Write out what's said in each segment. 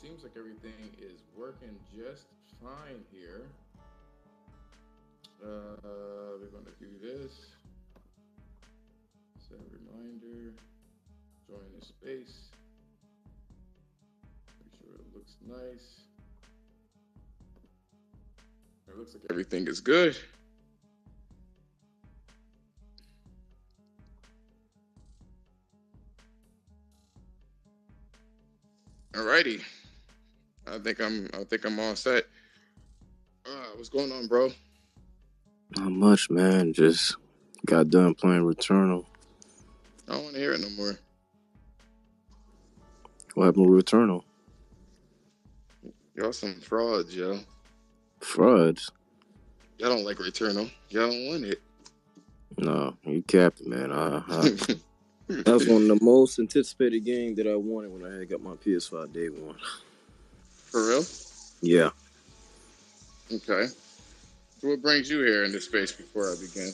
seems like everything is working just fine here. We're going to do this. Set a reminder. Join the space. Make sure it looks nice. It looks like everything is good. Alrighty. I think I'm all set. What's going on, bro? Not much, man. Just got done playing Returnal. I don't want to hear it no more. What happened with Returnal? Y'all some frauds, yo. Frauds? Y'all don't like Returnal. Y'all don't want it. No, you capped it, man. That was one of the most anticipated games that I wanted when I had got my PS5 day one. For real? Yeah. Okay. So what brings you here in this space before I begin?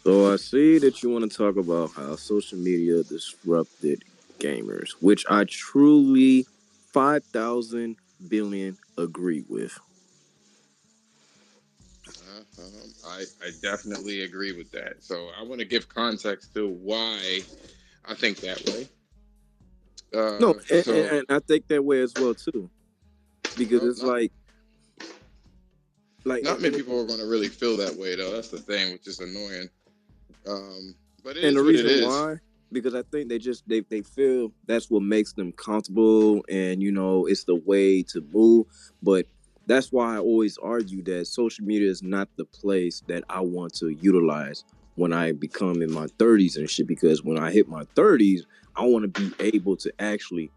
So I see that you want to talk about how social media disrupted gamers, which I truly 5,000 billion agree with. I definitely agree with that. So I want to give context to why I think that way. No, So and I think that way as well too, because well, it's like not many people are going to really feel that way though. That's the thing, which is annoying. But it and is the what it reason is. why, because I think they feel that's what makes them comfortable, and it's the way to move. But that's why I always argue that social media is not the place that I want to utilize when I become in my 30s and shit. Because when I hit my 30s, I want to be able to actually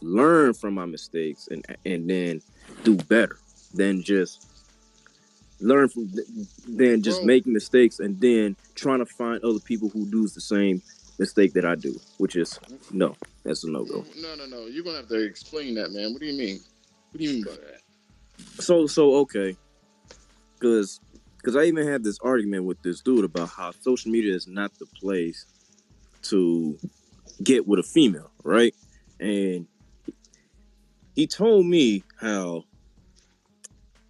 learn from my mistakes and then do better than just learn from than just Well, making mistakes and then trying to find other people who do the same mistake that I do, which is no, that's a no go. no. You're gonna have to explain that, man. What do you mean? What do you mean by that? So okay, because I even had this argument with this dude about how social media is not the place to get with a female, right? And he told me how,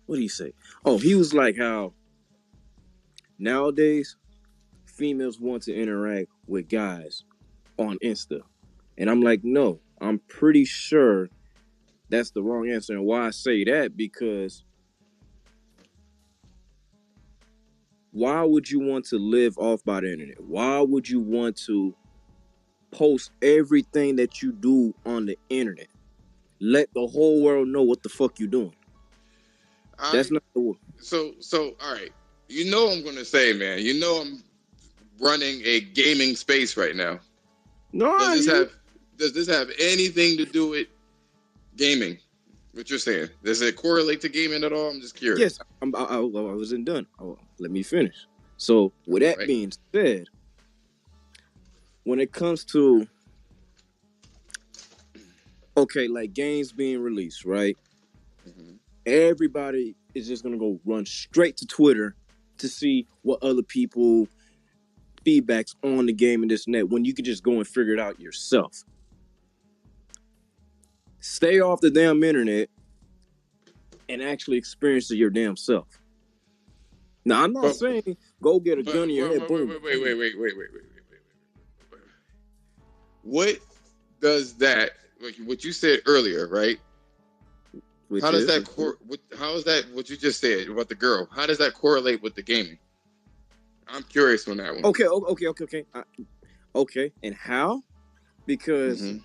what did he say? Oh, he was like how nowadays females want to interact with guys on Insta. And I'm like, no, I'm pretty sure that's the wrong answer. And why I say that, because why would you want to live off by the internet? Why would you want to post everything that you do on the internet? Let the whole world know what the fuck you doing. That's I not the so all right. You know I'm gonna say, man. You know I'm running a gaming space right now. No, Does I this hear you. have does this have anything to do with gaming? What you're saying? Does it correlate to gaming at all? I'm just Yes, curious. I wasn't done. Let me finish. So, with All that right. being said, when it comes to okay, like games being released, right? Mm-hmm. Everybody is just gonna go run straight to Twitter to see what other people feedbacks on the game and this and that when you could just go and figure it out yourself. Stay off the damn internet and actually experience it your damn self. Now I'm not But saying go get a but gun in your wait head, wait wait boom. wait wait wait wait wait wait wait wait. What does that like what you said earlier, right? How Which does is that how is that what you just said about the girl? How does that correlate with the gaming? I'm curious on that one. okay. And how? Because Mm-hmm.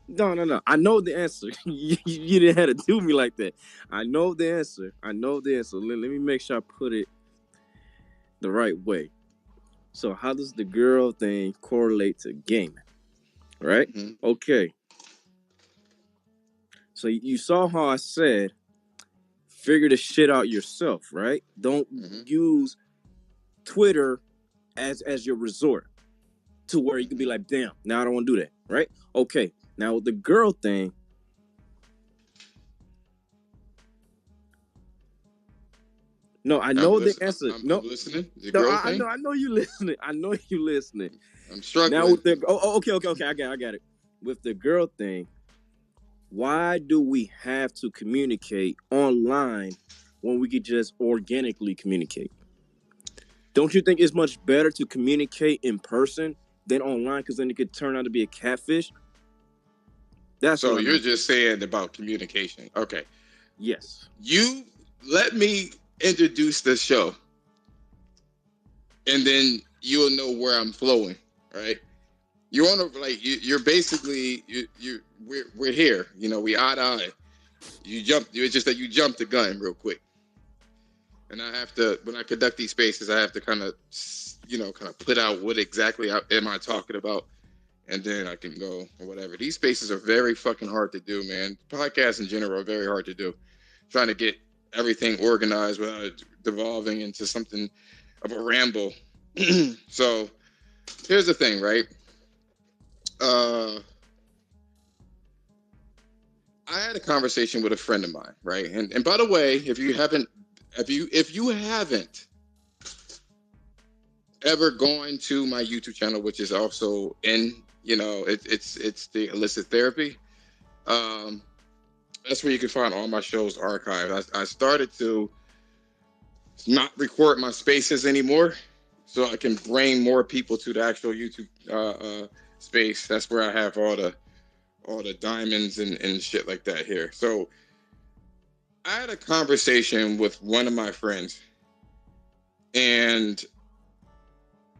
no. I know the answer. You didn't have to do me like that. I know the answer. Let me make sure I put it the right way. So how does the girl thing correlate to gaming? Right? Mm-hmm. Okay. So you saw how I said figure the shit out yourself, right? Don't Mm-hmm. use Twitter as your resort to where you can be Mm-hmm. like, damn, now I don't want to do that, right? Okay. Now with the girl thing, no, I I'm know the listening. answer. I'm No, listening. The no, girl I thing. know, I know you listening. I know you listening. I'm Now struggling. with the okay. I got it. With the girl thing, Why do we have to communicate online when we could just organically communicate? Don't you think it's much better to communicate in person than online? Because then it could turn out to be a catfish. That's So what I'm you're asking. just saying about communication. Okay. Yes. You let me introduce the show, and then you'll know where I'm flowing, right? You're on a like you're basically we're here. You know, we eye to eye. You jump. It's just that you jumped the gun real quick, and I have to when I conduct these spaces, I have to kind of put out what exactly am I talking about, and then I can go or whatever. These spaces are very fucking hard to do, man. Podcasts in general are very hard to do. Trying to get everything organized without it devolving into something of a ramble. So here's the thing, right? I had a conversation with a friend of mine, right? And by the way, if you haven't ever gone to my YouTube channel, which is also in, it's the Illicit Therapy. That's where you can find all my shows archived. I started to not record my spaces anymore, so I can bring more people to the actual YouTube space. That's where I have all the diamonds and shit like that here. So I had a conversation with one of my friends, and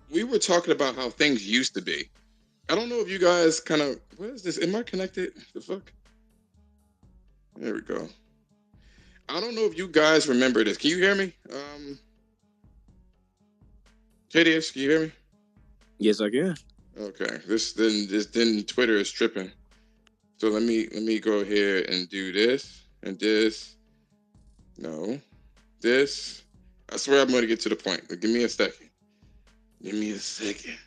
we were talking about how things used to be. I don't know if you guys what is this? Am I connected? The fuck? There we go. I don't know if you guys remember this. Can you hear me? JDS, can you hear me? Yes, I can. Okay. This then Twitter is tripping. So let me go ahead and do this and this. No. This. I swear I'm gonna get to the point. But give me a second. Give me a second.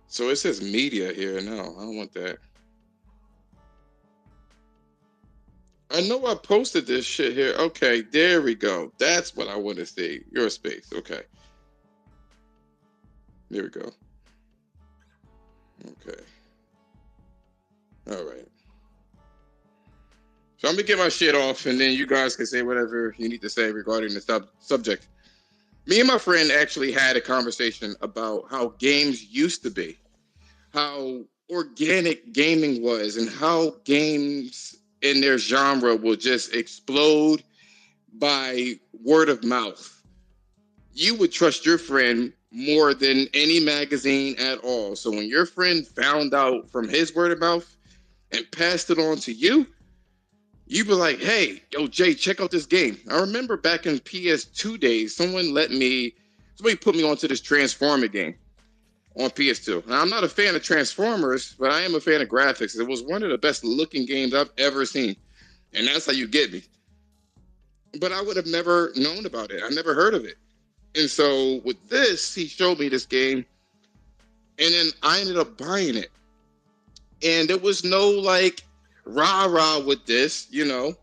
So it says media here. No, I don't want that. I know I posted this shit here. Okay, there we go. That's what I want to see. Your space. Okay. There we go. Okay. All right. So I'm going to get my shit off, and then you guys can say whatever you need to say regarding the subject. Me and my friend actually had a conversation about how games used to be, how organic gaming was, and how games in their genre will just explode by word of mouth. You would trust your friend more than any magazine at all. So when your friend found out from his word of mouth and passed it on to you, you'd be like, hey, yo, Jay, check out this game. I remember back in PS2 days, somebody put me onto this Transformer game on PS2. Now, I'm not a fan of Transformers, but I am a fan of graphics. It was one of the best looking games I've ever seen. And that's how you get me. But I would have never known about it. I never heard of it. And so with this, he showed me this game. And then I ended up buying it. And there was no like rah-rah with this,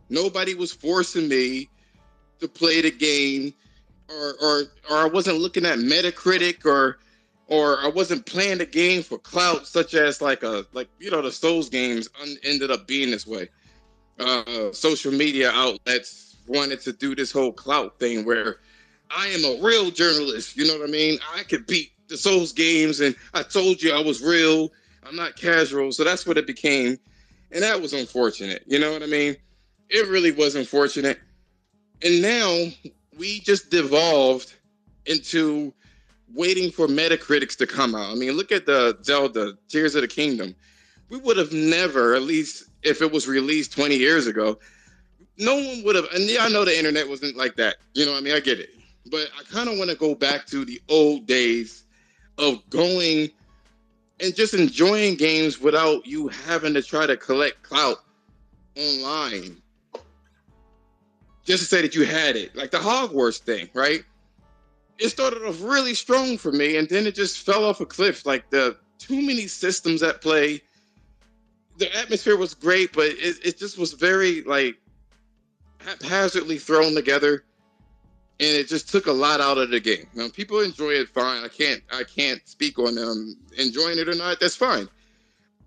Nobody was forcing me to play the game, or I wasn't looking at Metacritic, or I wasn't playing the game for clout, such as the Souls games ended up being this way. Social media outlets wanted to do this whole clout thing where I am a real journalist. You know what I mean? I could beat the Souls games, and I told you I was real. I'm not casual. So that's what it became. And that was unfortunate. You know what I mean? It really was unfortunate. And now we just devolved into waiting for Metacritics to come out. I mean, look at the Zelda Tears of the Kingdom. We would have never, at least if it was released 20 years ago, no one would have. And yeah, I know the internet wasn't like that. You know what I mean? I get it. But I kind of want to go back to the old days of going and just enjoying games without you having to try to collect clout online just to say that you had it. Like the Hogwarts thing, right? It started off really strong for me, and then it just fell off a cliff. Like the too many systems at play. The atmosphere was great, but it just was very like haphazardly thrown together, and it just took a lot out of the game. Now people enjoy it fine. I can't speak on them enjoying it or not. That's fine.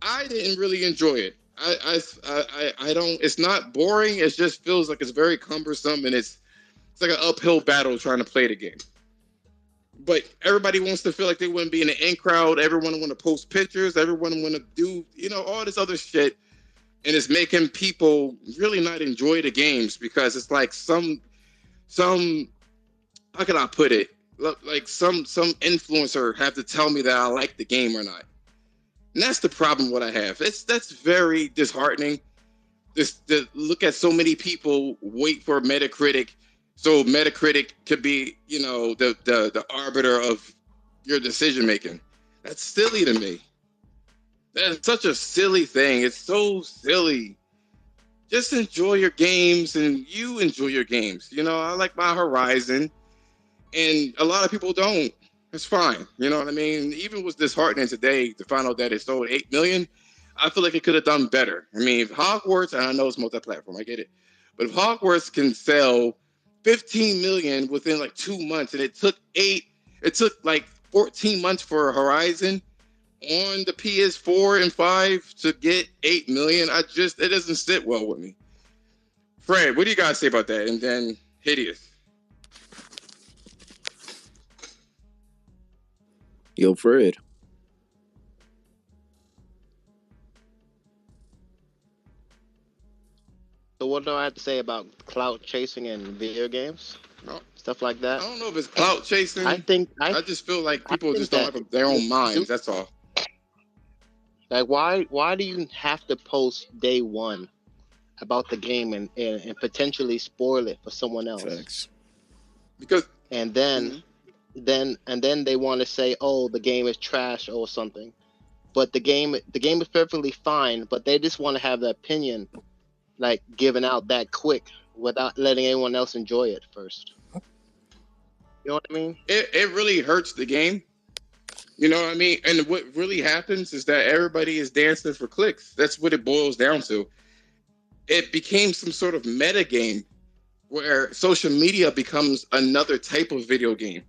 I didn't really enjoy it. I don't. It's not boring. It just feels like it's very cumbersome, and it's like an uphill battle trying to play the game. But everybody wants to feel like they want to be in the in crowd. Everyone want to post pictures. Everyone want to do, all this other shit, and it's making people really not enjoy the games because it's like some how can I put it? Like some influencer have to tell me that I like the game or not. And that's the problem what I have. That's very disheartening. Just to look at so many people wait for Metacritic, so Metacritic could be, the arbiter of your decision making. That's silly to me. That's such a silly thing. It's so silly. Just enjoy your games and you enjoy your games. I like my Horizon, and a lot of people don't. It's fine. You know what I mean? Even was disheartening today to find out that it sold 8 million. I feel like it could have done better. I mean, if Hogwarts, and I know it's multi-platform, I get it, but if Hogwarts can sell 15 million within like 2 months, and it took like 14 months for Horizon on the PS4 and 5 to get 8 million, it doesn't sit well with me. Fred, what do you guys say about that? And then Hideous. Yo, Fred. So what do I have to say about clout chasing in video games? Stuff like that. I don't know if it's clout chasing. I just feel like people just think don't have their own minds. That's all. Like why do you have to post day one about the game and potentially spoil it for someone else? Thanks. Because and then they want to say, oh, the game is trash or something. But the game is perfectly fine, but they just want to have the opinion like given out that quick without letting anyone else enjoy it first. You know what I mean? It really hurts the game. You know what I mean? And what really happens is that everybody is dancing for clicks. That's what it boils down to. It became some sort of meta game where social media becomes another type of video game.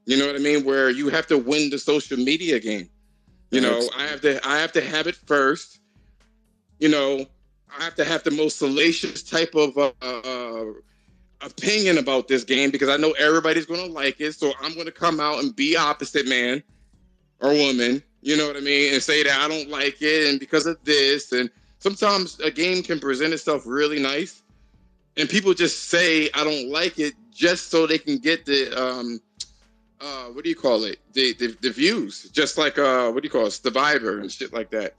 You know what I mean? Where you have to win the social media game. I have to have it first. I have to have the most salacious type of opinion about this game because I know everybody's going to like it. So I'm going to come out and be opposite man or woman, you know what I mean? And say that I don't like it and because of this. And sometimes a game can present itself really nice. And people just say, I don't like it just so they can get the, what do you call it? The views, just like, Survivor and shit like that,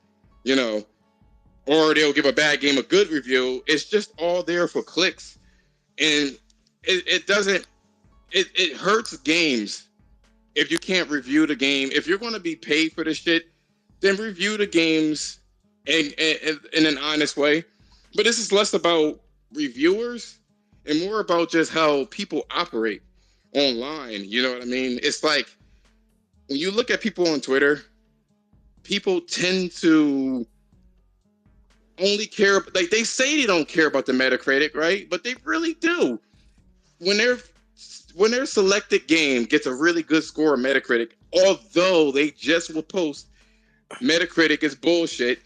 or they'll give a bad game a good review. It's just all there for clicks. And it hurts games if you can't review the game. If you're going to be paid for this shit, then review the games in an honest way. But this is less about reviewers and more about just how people operate online. You know what I mean? It's like when you look at people on Twitter, people tend to only care, like they say they don't care about the Metacritic, right? But they really do. When their selected game gets a really good score on Metacritic, although they just will post Metacritic is bullshit,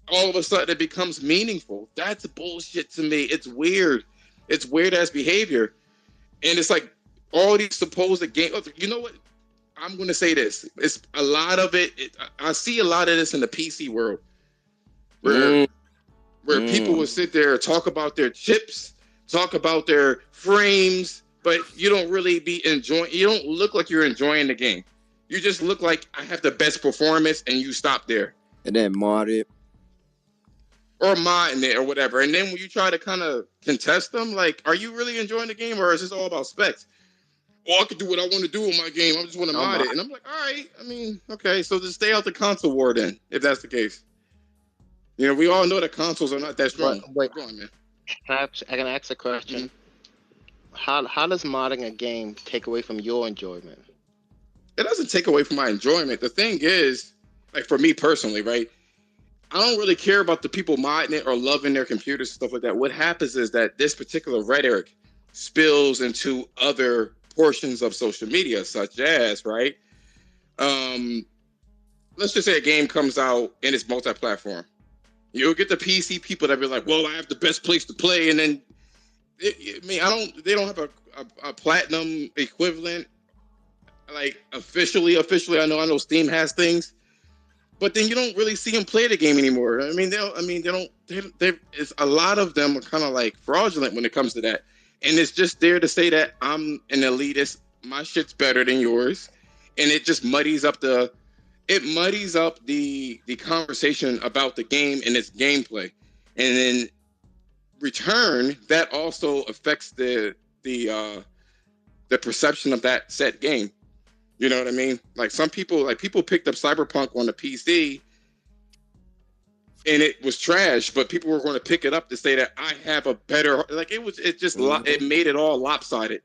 all of a sudden it becomes meaningful. That's bullshit to me. It's weird. It's weird ass behavior. And it's like all these supposed games. You know what? I'm going to say this. It's a lot of it. I see a lot of this in the PC world where people will sit there and talk about their chips, talk about their frames, but you don't really be enjoying. You don't look like you're enjoying the game. You just look like I have the best performance, and you stop there. And then mod it. Or modding it or whatever. And then when you try to kind of contest them, like, are you really enjoying the game, or is this all about specs? Oh, I can do what I want to do with my game. I just want to mod it. And I'm like, all right. I mean, okay, so just stay out the console war then, if that's the case. We all know that consoles are not that strong. Wait. Go on, man. I can ask a question. Mm-hmm. How does modding a game take away from your enjoyment? It doesn't take away from my enjoyment. The thing is, like for me personally, right? I don't really care about the people modding it or loving their computers and stuff like that. What happens is that this particular rhetoric spills into other portions of social media, such as, right? let's just say a game comes out and it's multi-platform. You'll get the PC people that be like, "Well, I have the best place to play," and then they don't have a platinum equivalent, like officially. I know Steam has things, but then you don't really see them play the game anymore. It's a lot of them are kind of like fraudulent when it comes to that, and it's just there to say that I'm an elitist. My shit's better than yours, and it just muddies up the conversation about the game and its gameplay, and then return that also affects the perception of that set game. You know what I mean? Like people picked up Cyberpunk on the PC and it was trash, but people were going to pick it up to say that I have a better, like it made it all lopsided.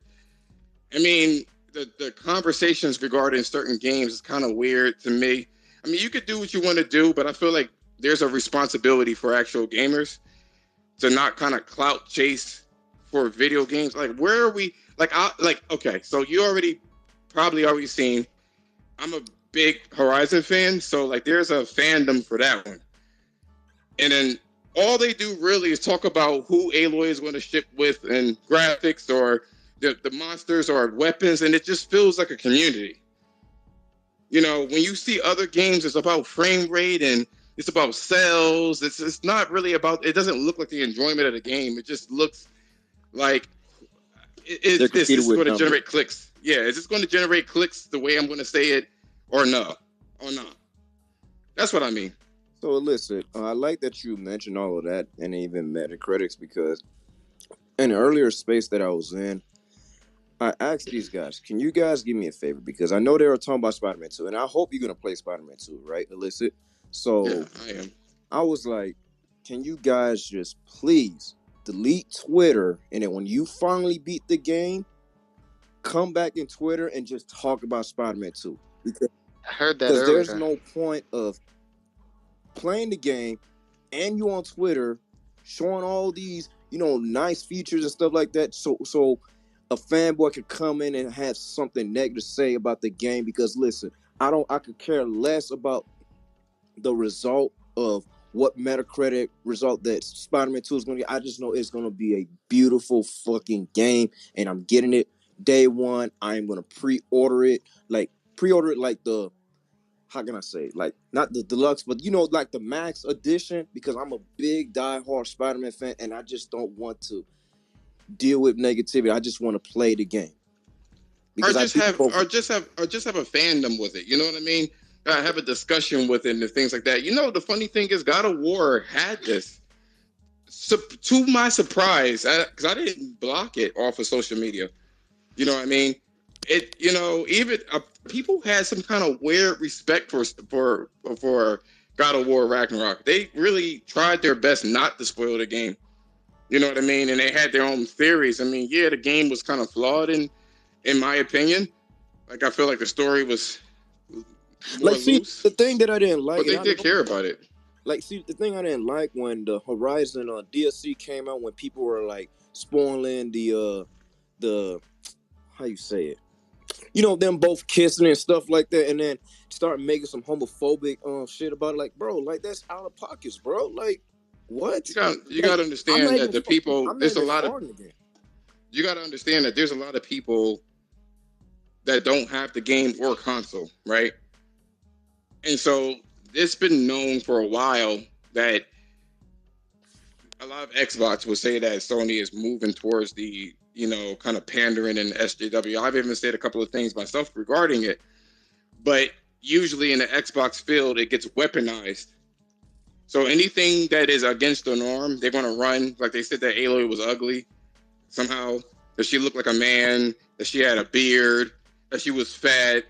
I mean, the conversations regarding certain games is kind of weird to me. I mean, you could do what you want to do, but I feel like there's a responsibility for actual gamers to not kind of clout chase for video games. Like, where are we? Okay, so you probably already seen, I'm a big Horizon fan, so like there's a fandom for that one. And then all they do really is talk about who Aloy is going to ship with and graphics or the monsters or weapons, and it just feels like a community. You know, when you see other games, it's about frame rate and it's about sales. It's not really about, it doesn't look like the enjoyment of the game. It just looks like is this going to generate clicks? Yeah, is this going to generate clicks the way I'm going to say it or no? Or not? That's what I mean. So listen, I like that you mentioned all of that and even Metacritics, because in an earlier space that I was in, I asked these guys, can you guys give me a favor? Because I know they were talking about Spider-Man 2, and I hope you're going to play Spider-Man 2, right, Illicit? So yeah, I am. I was like, can you guys just please delete Twitter, and then when you finally beat the game, come back in Twitter and just talk about Spider-Man 2. Because I heard that earlier. There's no point of playing the game and you on Twitter showing all these, nice features and stuff like that. So a fanboy could come in and have something negative to say about the game. Because listen, I could care less about the result of what Metacritic result that Spider-Man 2 is going to get. I just know it's going to be a beautiful fucking game, and I'm getting it day one. I'm going to pre-order it like the, how can I say, like not the deluxe, but like the max edition, because I'm a big diehard Spider-Man fan, and I just don't want to deal with negativity. I just want to play the game. Or just have a fandom with it. You know what I mean? Have a discussion with it and things like that. The funny thing is, God of War had this. So, to my surprise, because I didn't block it off of social media. You know what I mean? It, even people had some kind of weird respect for God of War Ragnarok. They really tried their best not to spoil the game. You know what I mean? And they had their own theories. I mean, yeah, the game was kind of flawed in my opinion. Like, I feel like the story was loose. The thing that I didn't like, but they did care about it. Like, see, the thing I didn't like when the Horizon DLC came out, when people were like spoiling the how you say it, them both kissing and stuff like that, and then start making some homophobic shit about it. Like, bro, like that's out of pockets, bro. Like, what? You got to understand that the people. There's a lot of. You got to understand that there's a lot of people that don't have the game or console, right? And so it's been known for a while that a lot of Xbox will say that Sony is moving towards the, kind of pandering and SJW. I've even said a couple of things myself regarding it, but usually in the Xbox field, it gets weaponized. So anything that is against the norm, they're going to run. Like they said that Aloy was ugly somehow, that she looked like a man, that she had a beard, that she was fat.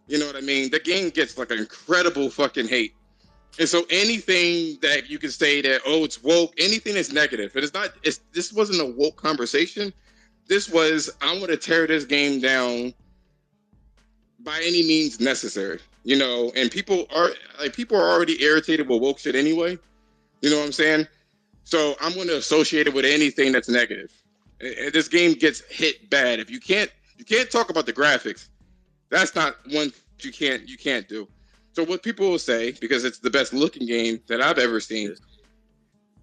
You know what I mean? The game gets like an incredible fucking hate. And so anything that you can say that, oh, it's woke, anything that's negative. It is not, this wasn't a woke conversation. This was, I want to tear this game down by any means necessary, and people are already irritated with woke shit anyway. You know what I'm saying? So I'm going to associate it with anything that's negative. And this game gets hit bad. If you can't talk about the graphics, that's not one you can't do. So what people will say, because it's the best looking game that I've ever seen,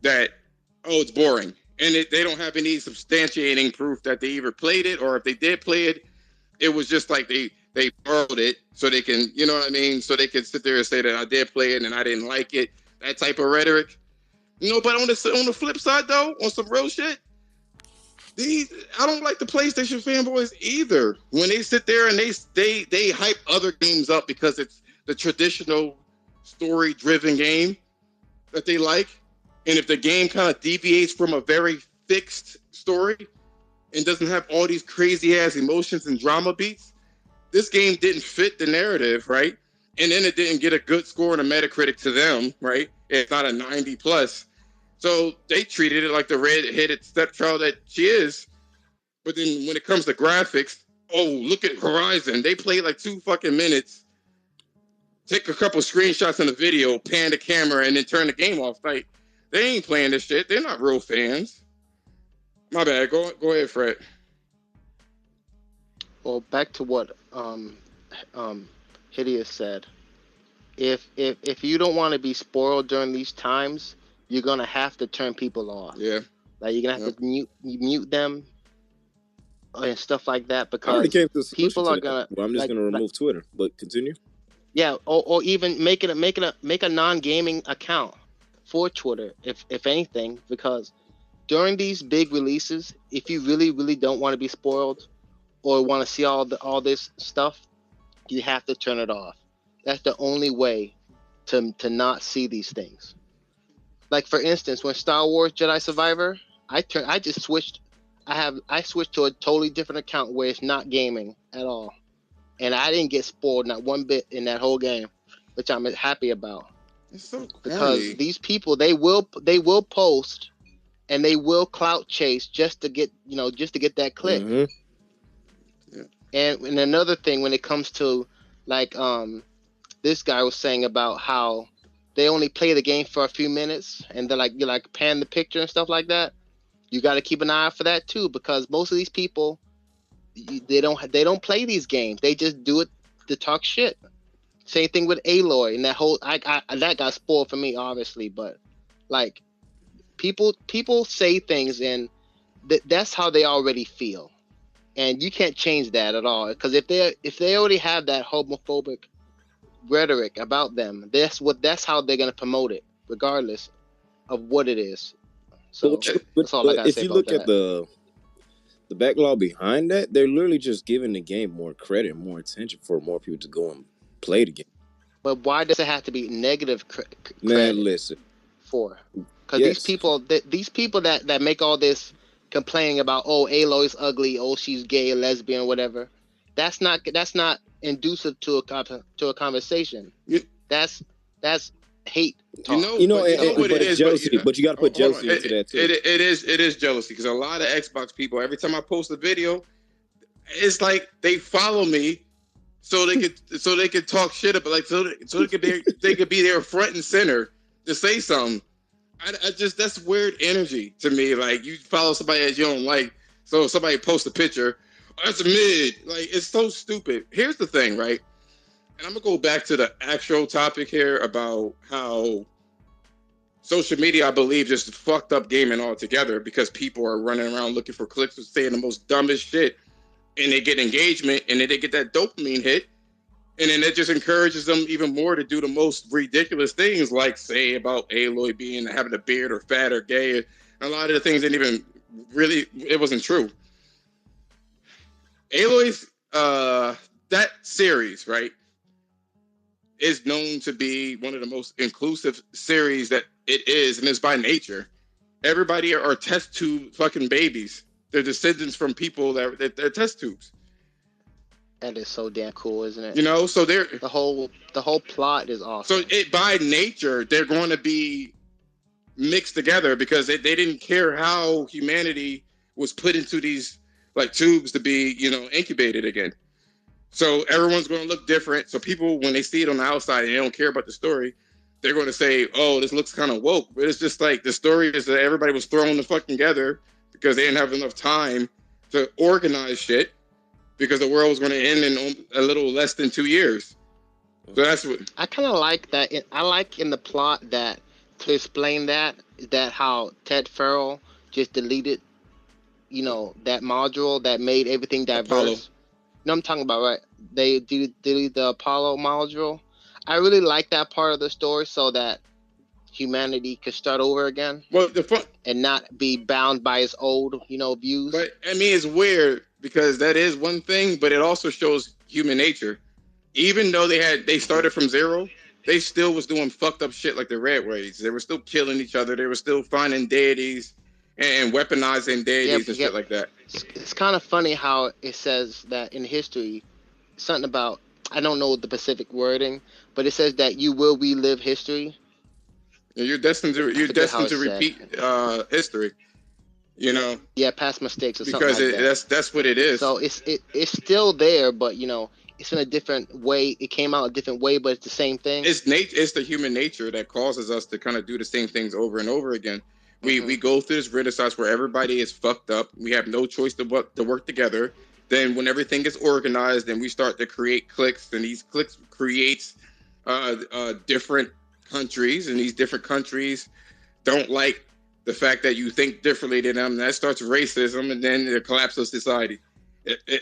that, oh, it's boring. And they don't have any substantiating proof that they either played it, or if they did play it, it was just like they borrowed it so they can, you know what I mean? So they can sit there and say that I did play it and I didn't like it. That type of rhetoric. You know, but on the flip side, though, on some real shit, I don't like the PlayStation fanboys either. When they sit there and they hype other games up because it's the traditional story-driven game that they like. And if the game kind of deviates from a very fixed story and doesn't have all these crazy-ass emotions and drama beats, this game didn't fit the narrative, right? And then it didn't get a good score on a Metacritic to them, right? It's not a 90 plus. So they treated it like the red-headed stepchild that she is. But then when it comes to graphics, oh, look at Horizon. They played like 2 fucking minutes, take a couple screenshots in the video, pan the camera, and then turn the game off. Like, they ain't playing this shit. They're not real fans. My bad. Go ahead, Fred. Well, back to what Hideous said. If you don't want to be spoiled during these times, you're gonna have to turn people off. Yeah. Like you're gonna have to mute them and stuff like that, I because already came to people are gonna. Well, I'm just gonna remove Twitter, but continue. Yeah, or even make a non-gaming account for Twitter, if anything, because during these big releases, if you really don't want to be spoiled or want to see all this stuff, you have to turn it off. That's the only way to not see these things. Like for instance, when Star Wars Jedi Survivor, I switched to a totally different account where it's not gaming at all, and I didn't get spoiled not one bit in that whole game, which I'm happy about. It's so corny. Because these people, they will post and they will clout chase just to get that click. Mm-hmm. Yeah. And another thing, when it comes to like this guy was saying about how they only play the game for a few minutes and they're like, you like pan the picture and stuff like that. You got to keep an eye out for that too, because most of these people, they don't play these games. They just do it to talk shit. Same thing with Aloy and that whole that got spoiled for me, obviously, but like people say things and that's how they already feel, and you can't change that at all, because if they already have that homophobic rhetoric about them, that's how they're gonna promote it, regardless of what it is. So that's all I gotta say about that. If you look at the backlog behind that, they're literally just giving the game more credit, more attention for more people to go and play the game. But why does it have to be negative credit? Man, listen. For because these people that make all this complaining about, oh, Aloy's ugly, oh, she's gay, lesbian, whatever. That's not inducive to a conversation. That's hate talk. But it's jealousy. But you got to put jealousy into that too. It is jealousy, because a lot of Xbox people, every time I post a video, it's like they follow me so they could talk shit about, like, so they could be there front and center to say something. I just, that's weird energy to me. Like, you follow somebody that you don't like, so somebody posts a picture, oh, that's a mid. Like, it's so stupid. Here's the thing, right? And I'm gonna go back to the actual topic here about how social media, I believe, just fucked up gaming altogether, because people are running around looking for clicks and saying the most dumbest shit, and they get engagement, and then they get that dopamine hit, and then it just encourages them even more to do the most ridiculous things, like say about Aloy having a beard or fat or gay. And a lot of the things didn't even really, it wasn't true. Aloy's that series, right, is known to be one of the most inclusive series that it is, and it's by nature. Everybody are test tube fucking babies. They're descendants from people that they're test tubes. That is so damn cool, isn't it? You know, so they're the whole plot is awesome. So by nature, they're going to be mixed together, because they didn't care how humanity was put into these like tubes to be, incubated again. So everyone's going to look different. So people, when they see it on the outside and they don't care about the story, they're going to say, oh, this looks kind of woke. But it's just like, the story is that everybody was thrown the fuck together because they didn't have enough time to organize shit, because the world was going to end in a little less than 2 years. So that's what. I kind of like that. I like in the plot that to explain that how Ted Farrell just deleted, that module that made everything Apollo. diverse. You know what I'm talking about, right? They delete the Apollo module. I really like that part of the story so that humanity could start over again Well, the fun, and not be bound by its old, views. but I mean, it's weird because that is one thing, but it also shows human nature. Even though they started from zero, they still was doing fucked up shit like the Red Race. They were still killing each other. They were still finding deities and weaponizing deities and shit like that. It's kind of funny how it says that in history, something about, I don't know the specific wording, but it says that you will relive history. You're destined to repeat history. Yeah, past mistakes or because something like that. that's what it is. So it's still there, but it's in a different way. It came out a different way, but it's the same thing. It's the human nature that causes us to kind of do the same things over and over again. We go through this renaissance where everybody is fucked up. We have no choice to work together. Then when everything is organized, then we start to create cliques, and these cliques creates different countries, and these different countries don't like the fact that you think differently than them. And that starts racism, and then the collapse of society.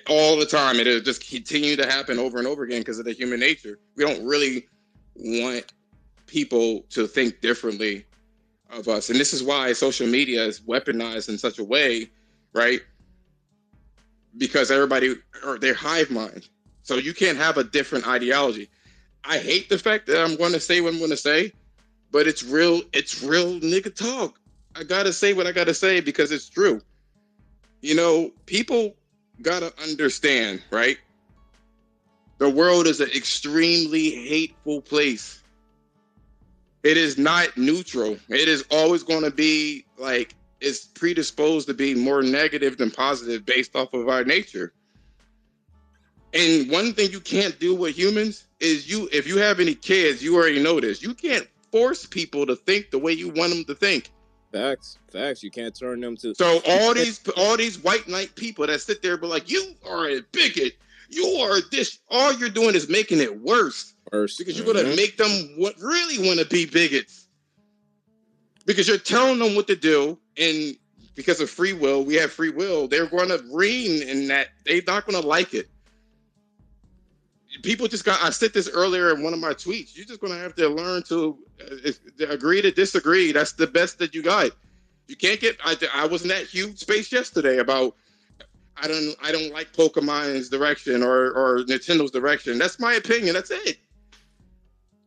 All the time, it'll just continue to happen over and over again because of the human nature. We don't really want people to think differently of us, and this is why social media is weaponized in such a way, right? Because everybody, or their hive mind, so you can't have a different ideology. I hate the fact that I'm going to say what I'm going to say, but it's real nigga talk. I gotta say what I gotta say because it's true. People gotta understand, right? The world is an extremely hateful place. It is not neutral. It is always going to be like, it's predisposed to be more negative than positive based off of our nature. And one thing you can't do with humans is if you have any kids, you already know this. You can't force people to think the way you want them to think. Facts. You can't turn them to. So all these white knight people that sit there, but like, you are a bigot. You are this. All you're doing is making it worse. Because you're gonna make them really want to be bigots. Because you're telling them what to do, and because of free will, we have free will. They're going to reign in that. They're not going to like it. People just got. I said this earlier in one of my tweets. You're just going to have to learn to agree to disagree. That's the best that you got. You can't get. I was in that huge space yesterday about. I don't like Pokemon's direction or Nintendo's direction. That's my opinion. That's it.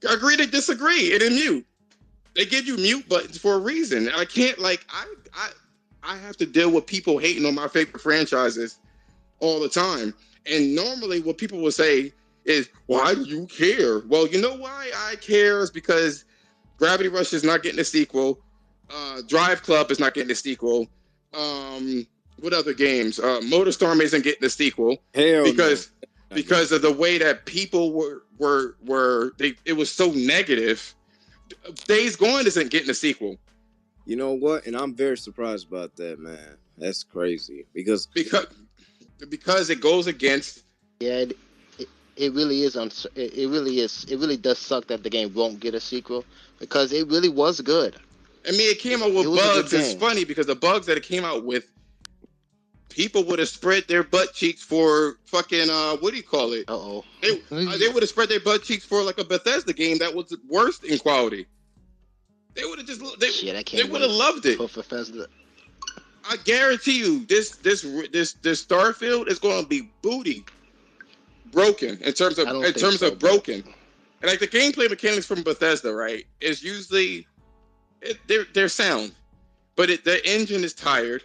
Agree to disagree and then mute. They give you mute buttons for a reason. I can't I have to deal with people hating on my favorite franchises all the time. And normally what people will say is, why do you care? Well, you know why I care is because Gravity Rush is not getting a sequel. Drive Club is not getting a sequel. What other games? MotorStorm isn't getting a sequel. Hell because of the way that people were it was so negative. Days Gone isn't getting a sequel. You know what? And I'm very surprised about that, man. That's crazy because it goes against. Yeah, it really is. It really is. It really does suck that the game won't get a sequel because it really was good. I mean, it came out with bugs. It's funny because the bugs that it came out with, people would have spread their butt cheeks for fucking what do you call it? They would have spread their butt cheeks for like a Bethesda game that was worse in quality. They would have just they would have loved it. Bethesda. I guarantee you, this Starfield is going to be booty broken in terms of broken. And like the gameplay mechanics from Bethesda, right, is usually they're sound, but the engine is tired.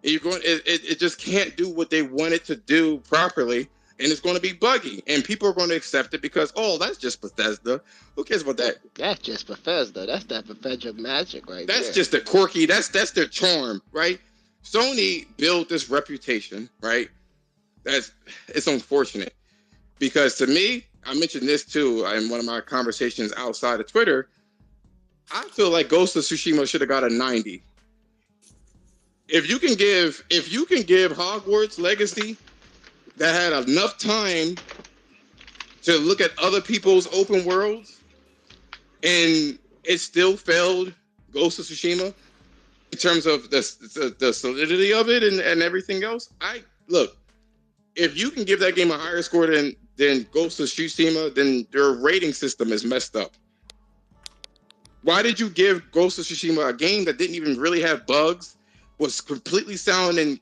And it just can't do what they want it to do properly, and it's going to be buggy, and people are going to accept it because, that's just Bethesda. Who cares about that? That's just Bethesda. That's that Bethesda magic right there. That's just the quirky. That's their charm, right? Sony built this reputation, right? It's unfortunate because to me, I mentioned this too in one of my conversations outside of Twitter. I feel like Ghost of Tsushima should have got a 90. If you can give Hogwarts Legacy that had enough time to look at other people's open worlds, and it still failed Ghost of Tsushima in terms of the solidity of it and everything else. I look, if you can give that game a higher score than Ghost of Tsushima, then their rating system is messed up. Why did you give Ghost of Tsushima, a game that didn't even really have bugs, was completely sound in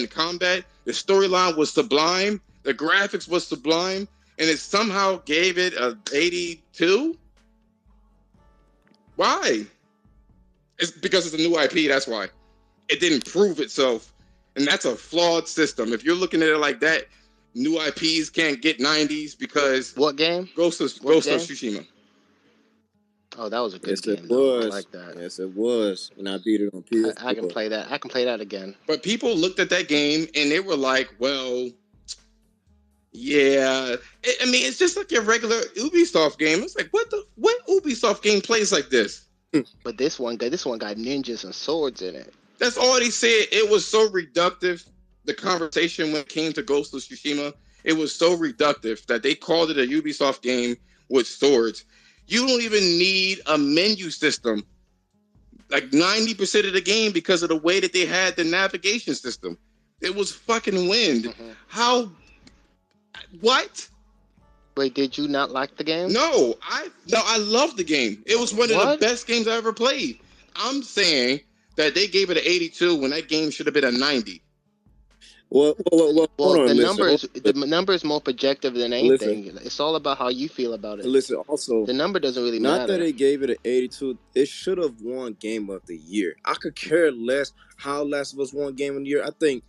combat, the storyline was sublime, the graphics was sublime, and it somehow gave it a 82? Why? It's because it's a new IP, that's why. It didn't prove itself, and that's a flawed system. If you're looking at it like that, new IPs can't get 90s because... What game? Ghost of Tsushima. Oh, that was a good Yes, game. it Though. was. I like that. Yes, it was. And I beat it on PS4. I can play that. I can play that again. But people looked at that game and they were like, well, yeah. I mean, it's just like your regular Ubisoft game. It's like, what Ubisoft game plays like this? But this one got ninjas and swords in it. That's all they said. It was so reductive. The conversation when it came to Ghost of Tsushima, it was so reductive that they called it a Ubisoft game with swords. You don't even need a menu system. Like 90% of the game because of the way that they had the navigation system. It was fucking wind. Mm-hmm. How? What? Wait, did you not like the game? No, I love the game. It was one of the best games I ever played. I'm saying that they gave it an 82 when that game should have been a 90. Well, the number is more projective than anything. Listen. It's all about how you feel about it. Listen, also, the number doesn't really matter. Not that they gave it an 82. It should have won Game of the Year. I could care less how Last of Us won Game of the Year. I think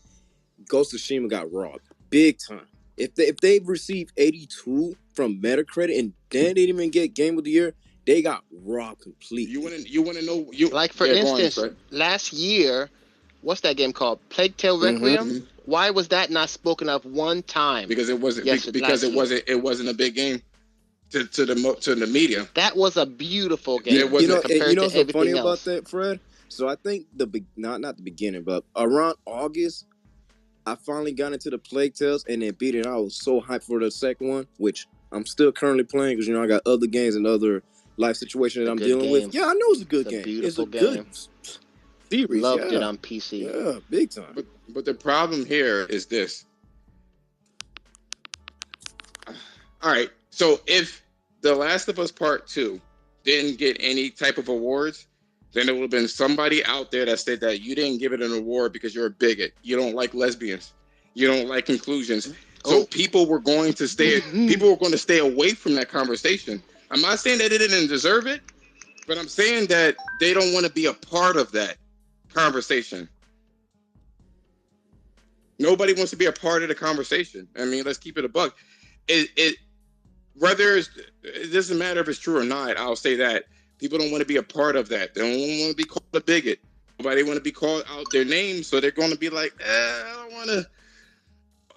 Ghost of Tsushima got robbed big time. If they received 82 from Metacritic and then they didn't even get Game of the Year, they got robbed completely. You want to know? Like for instance, last year, what's that game called? Plague Tale Requiem. Mm-hmm. Why was that not spoken of one time? Because it wasn't. It wasn't a big game to the media. That was a beautiful game. You know what's funny about that, Fred? So I think not the beginning, but around August, I finally got into the Plague Tales and then beat it. I was so hyped for the second one, which I'm still currently playing because I got other games and other life situations that I'm dealing with. Yeah, I know it's a good game. It's a good series. Loved it on PC. Yeah, big time. But the problem here is this. All right, so if The Last of Us Part 2 didn't get any type of awards, then there would have been somebody out there that said that you didn't give it an award because you're a bigot. You don't like lesbians. You don't like conclusions. So people were going to stay away from that conversation. I'm not saying that they didn't deserve it, but I'm saying that they don't want to be a part of that conversation. Nobody wants to be a part of the conversation. I mean, let's keep it a buck. It doesn't matter if it's true or not. I'll say that people don't want to be a part of that. They don't want to be called a bigot. Nobody want to be called out their name, so they're going to be like, I don't want to.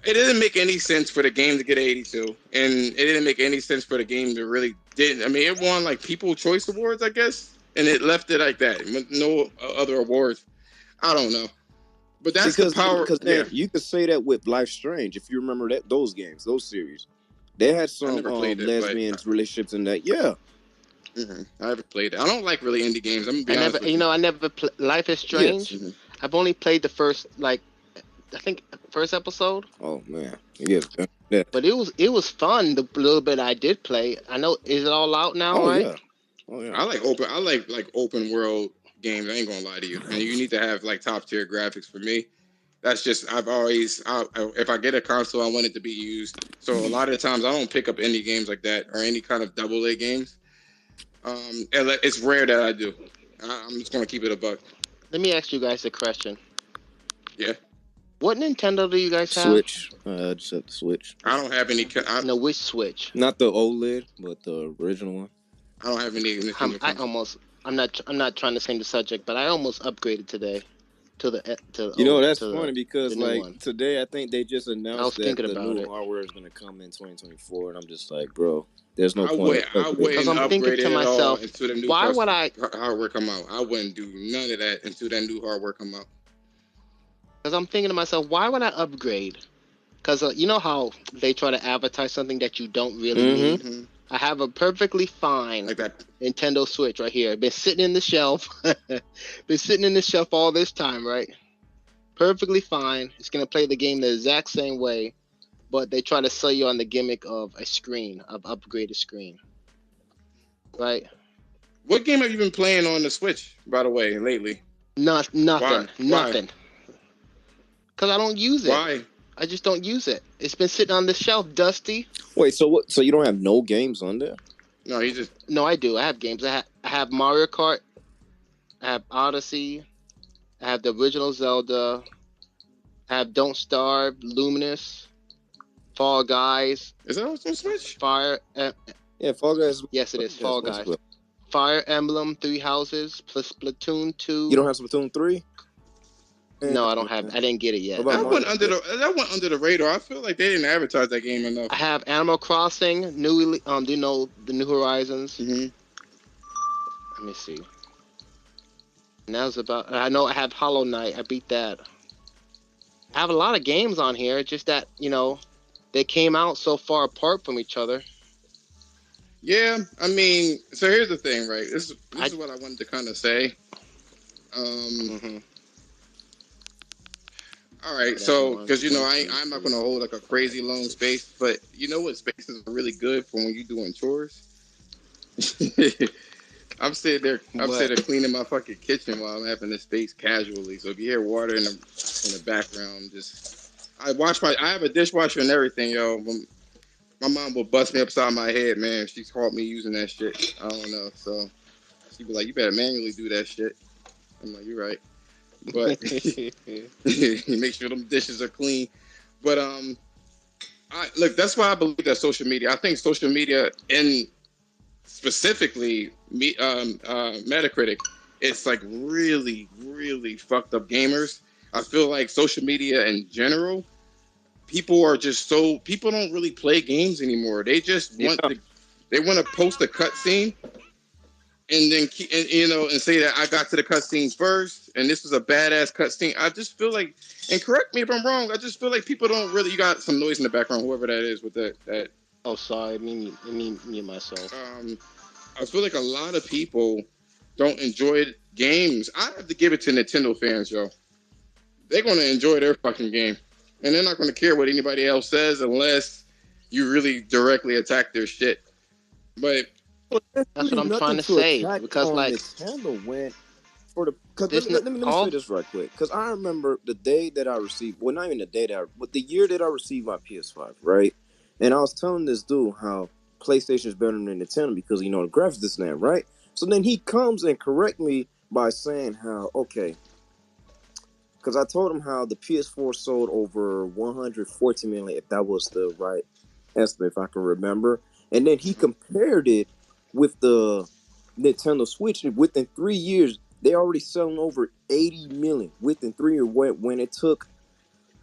It didn't make any sense for the game to get 82, and it didn't make any sense for the game to really didn't. I mean, it won like People Choice Awards, I guess, and it left it like that. No other awards. I don't know. But that's the power. Because you could say that with Life Strange, if you remember those series. They had some lesbian relationships in that. Yeah. Mm-hmm. I haven't played it. I don't like really indie games. I'm gonna be honest with you. I never played Life is Strange. Yes. Mm-hmm. I've only played the first, first episode. Oh man, yeah. But it was fun. The little bit I did play. I know. Is it all out now? Right? Yeah. Oh yeah. I like open world games. I ain't gonna lie to you. And you need to have like top tier graphics for me. That's just if I get a console, I want it to be used. So a lot of the times I don't pick up indie games like that or any kind of AA games. It's rare that I do. I'm just gonna keep it a buck. Let me ask you guys a question. Yeah. What Nintendo do you guys have? Switch. Just have the Switch. I don't have any. No, which Switch? Not the OLED, but the original one. I don't have any. I'm not trying to change the subject, but I almost upgraded today to the. That's funny because today I think they just announced that the new hardware is going to come in 2024, and I'm just like, bro, there's no point. Because I'm thinking to myself, why would hardware come out? I wouldn't do none of that until that new hardware come out. Because I'm thinking to myself, why would I upgrade Because you know how they try to advertise something that you don't really Mhm. need. Mm-hmm. I have a perfectly fine Like that. Nintendo Switch right here. Been sitting in the shelf. Been sitting in the shelf all this time, right? Perfectly fine. It's gonna play the game the exact same way, but they try to sell you on the gimmick of a screen, of upgraded screen, right? What game have you been playing on the Switch, by the way, lately? Nothing, Why? nothing. Because I don't use it. Why? I just don't use it. It's been sitting on the shelf, dusty. Wait, so what? So you don't have no games on there? No, he just. No, I do. I have games. I have Mario Kart. I have Odyssey. I have the original Zelda. I have Don't Starve, Luminous, Fall Guys, Is that what's on Switch? Fire. Yeah, Fall Guys. Yes, it is. Yes, Fall what's Guys. up? Fire Emblem, Three Houses, plus Splatoon 2. You don't have Splatoon 3? No, I don't have. I didn't get it yet. What about That went under the radar. I feel like they didn't advertise that game enough. I have Animal Crossing, do you know the New Horizons? Mm-hmm. Let me see. And that was about. I know I have Hollow Knight. I beat that. I have a lot of games on here. It's just that they came out so far apart from each other. Yeah, I mean, so here's the thing, right? This is what I wanted to kind of say. Mm-hmm. All right, so because I'm not going to hold like a crazy long space, but you know what spaces are really good for when you're doing chores? I'm sitting there cleaning my fucking kitchen while I'm having this space casually. So if you hear water in the background, I have a dishwasher and everything, yo. My mom will bust me upside my head, man. She's caught me using that shit. I don't know, so she'd be like, "You better manually do that shit." I'm like, "You're right." But make sure them dishes are clean. But look, that's why I believe that social media. I think social media, and specifically Metacritic, it's like really, really fucked up gamers. I feel like social media in general, people don't really play games anymore. They just want to post a cutscene. And then, and say that I got to the cutscenes first, and this was a badass cutscene. I just feel like, and correct me if I'm wrong, I just feel like people don't really. You got some noise in the background, whoever that is with that. Oh, sorry, me and myself. I feel like a lot of people don't enjoy games. I have to give it to Nintendo fans, yo. They're gonna enjoy their fucking game, and they're not gonna care what anybody else says unless you really directly attack their shit. But that's what I'm trying to say. Because like Nintendo went for the. Cause let me say this right quick. Because I remember the day that I received. Well, not even the day but the year that I received my PS5, right? And I was telling this dude how PlayStation is better than Nintendo because the graphics this and that, right? So then he comes and correct me by saying how because I told him how the PS4 sold over 114 million, if that was the right estimate, if I can remember. And then he compared it with the Nintendo Switch. Within 3 years, they already selling over 80 million. Within 3 years, when it took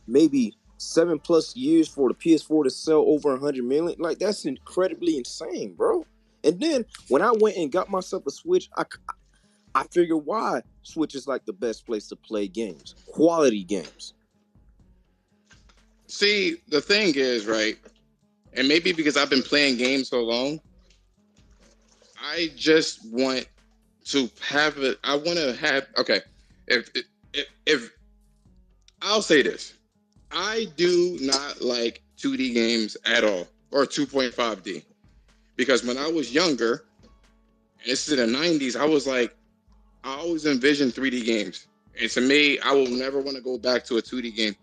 maybe 7+ years for the PS4 to sell over 100 million, like that's incredibly insane, bro. And then when I went and got myself a Switch, I figured why Switch is like the best place to play games, quality games. See, the thing is, right, and maybe because I've been playing games so long, I just want to have it. I want to have. Okay, if I'll say this, I do not like 2D games at all, or 2.5D, because when I was younger, and this is in the 90s, I was like, I always envisioned 3D games, and to me, I will never want to go back to a 2D game,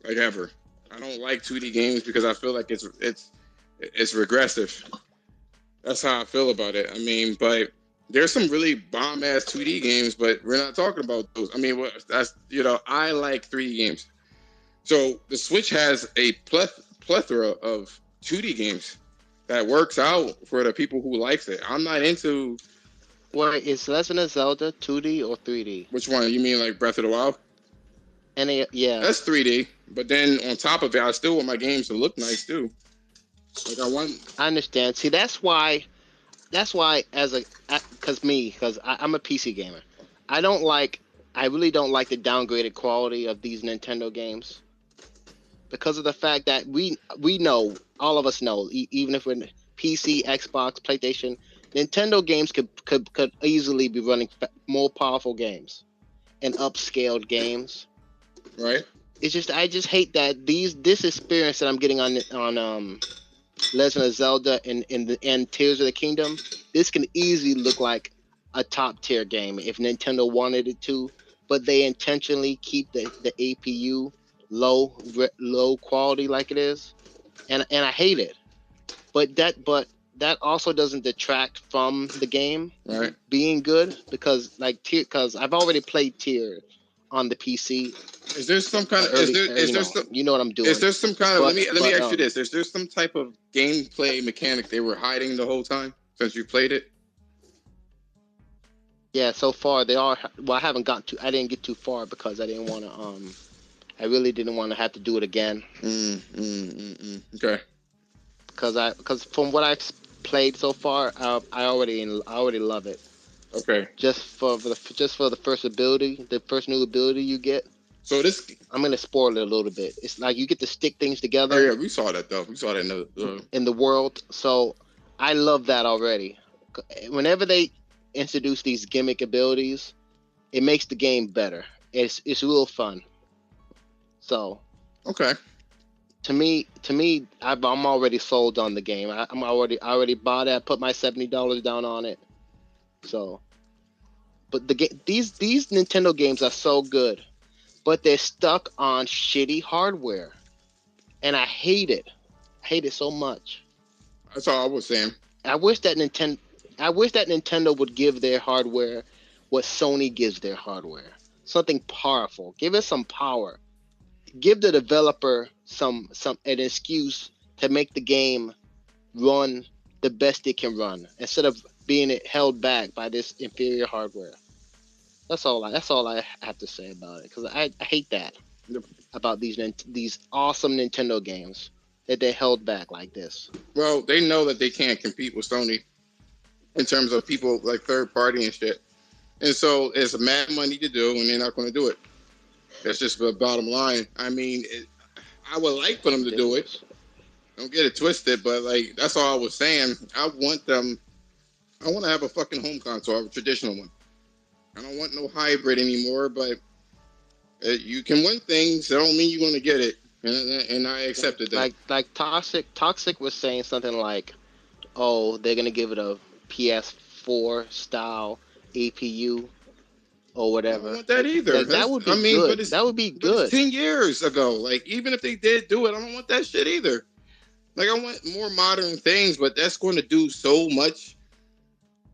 like ever. I don't like 2D games because I feel like it's regressive. That's how I feel about it. I mean, but there's some really bomb ass 2D games, but we're not talking about those. I mean, I like 3D games. So the Switch has a plethora of 2D games that works out for the people who likes it. I'm not into. Wait, is Legend of Zelda 2D or 3D? Which one? You mean like Breath of the Wild? Yeah. That's 3D. But then on top of it, I still want my games to look nice too. Like I understand. See, that's why because I'm a PC gamer. I really don't like the downgraded quality of these Nintendo games. because of the fact that we know, all of us know, even if we're in PC, Xbox, PlayStation, Nintendo games could easily be running more powerful games and upscaled games. Right. It's just I just hate that this experience that I'm getting on Legend of Zelda and Tears of the Kingdom. This can easily look like a top tier game if Nintendo wanted it to, but they intentionally keep the APU low quality like it is, and I hate it. But that also doesn't detract from the game Right. being good, because because I've already played Tier on the PC. Is there some kind of you know what I'm doing? is there some kind of But- let me but, ask you this? Is there some type of gameplay mechanic they were hiding the whole time since you played it? Yeah, so far they are. Well, I didn't get too far because I didn't want to. I really didn't want to have to do it again. Okay. Because from what I've played so far, I already love it. Okay. Just for the first ability, the first new ability you get. So this, I'm gonna spoil it a little bit. It's like you get to stick things together. oh yeah, we saw that though. We saw that in the world. So I love that already. Whenever they introduce these gimmick abilities, it makes the game better. It's real fun. So okay. to me, I'm already sold on the game. I already bought it. I put my $70 down on it. So, but these Nintendo games are so good, but they're stuck on shitty hardware, and I hate it. I hate it so much. That's all I was saying. I wish that Nintendo would give their hardware what Sony gives their hardware. Something powerful. Give it some power. Give the developer an excuse to make the game run the best it can run, instead of being held back by this inferior hardware. That's all I have to say about it, because I hate that about these awesome Nintendo games, that they're held back like this. Well, they know that they can't compete with Sony in terms of people like third party and shit. And so it's mad money to do, and they're not going to do it. That's just the bottom line. I mean, I would like for them to do it. Don't get it twisted, but like that's all I was saying. I want to have a fucking home console, a traditional one. I don't want no hybrid anymore, but you can win things. That don't mean you're going to get it. And I accepted that. Like Toxic was saying something like, oh, they're going to give it a PS4 style APU or whatever. I don't want that either. That would be good. That would be good. 10 years ago. Like, even if they did do it, I don't want that shit either. Like, I want more modern things, but that's going to do so much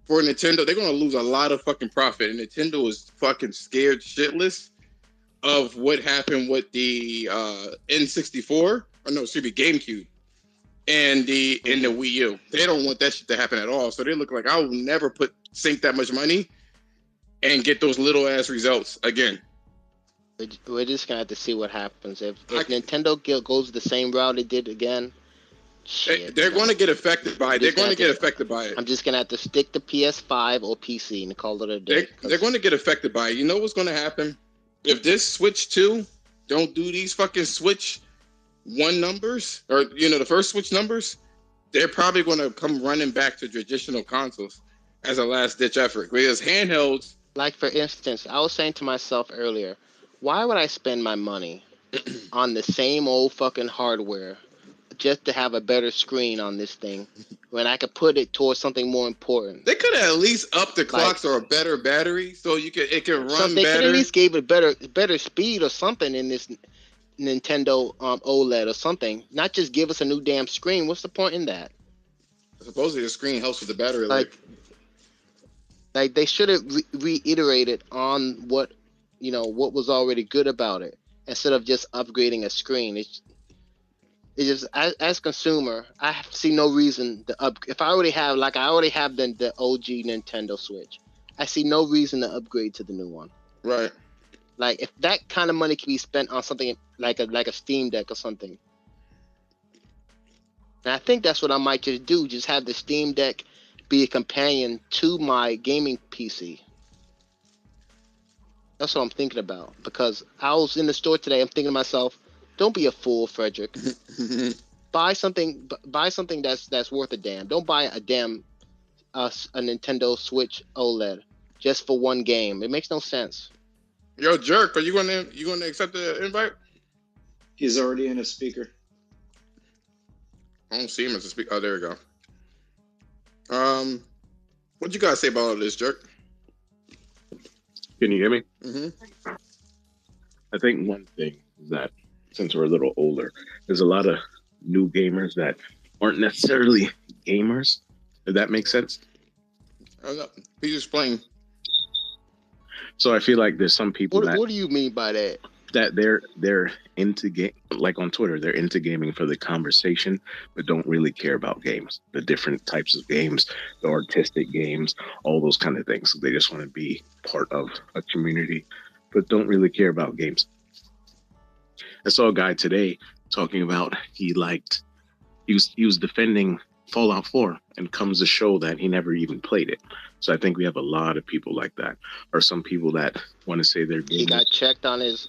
for Nintendo. They're going to lose a lot of fucking profit. And Nintendo is fucking scared shitless of what happened with the N64, or no, excuse me, GameCube, and the Wii U. They don't want that shit to happen at all. So they look like I will never sink that much money and get those little ass results again. We're just gonna have to see what happens if Nintendo goes the same route it did again. They're going to get affected by it. They're going to get affected by it. I'm just gonna have to stick to PS5 or PC and call it a day. They're going to get affected by it. You know what's going to happen? If this Switch 2 don't do these fucking Switch 1 numbers, or, the first Switch numbers, they're probably going to come running back to traditional consoles as a last-ditch effort. Because handhelds... Like, for instance, I was saying to myself earlier, why would I spend my money on the same old fucking hardware just to have a better screen on this thing when I could put it towards something more important? They could have at least upped the clocks or a better battery so it could run better. They could at least gave it better speed or something in this Nintendo OLED or something. Not just give us a new damn screen. What's the point in that? Supposedly the screen helps with the battery life. Like they should have reiterated on what was already good about it, instead of just upgrading a screen. It's just, as consumer, I see no reason to if I already have the OG Nintendo Switch, I see no reason to upgrade to the new one. Right. Like, if that kind of money can be spent on something like a Steam Deck or something. And I think that's what I might just do. Just have the Steam Deck be a companion to my gaming PC. That's what I'm thinking about. Because I was in the store today, I'm thinking to myself, Don't be a fool, Frederick. Buy something that's worth a damn. Don't buy a Nintendo Switch OLED just for one game. It makes no sense. Yo, Jerk, are you gonna accept the invite? He's already in a speaker. I don't see him as a speaker. Oh, there we go. What you guys say about all this, Jerk? Can you hear me? Mm-hmm. I think one thing is that since we're a little older, there's a lot of new gamers that aren't necessarily gamers. If that makes sense. He's just playing. So I feel like there's some people What do you mean by that? that they're into game, like on Twitter, they're into gaming for the conversation, but don't really care about games, the different types of games, the artistic games, all those kind of things. They just want to be part of a community, but don't really care about games. I saw a guy today talking about he was defending Fallout 4 and comes to show that he never even played it. So I think we have a lot of people like that, or some people that want to say they're gamers. He got checked on his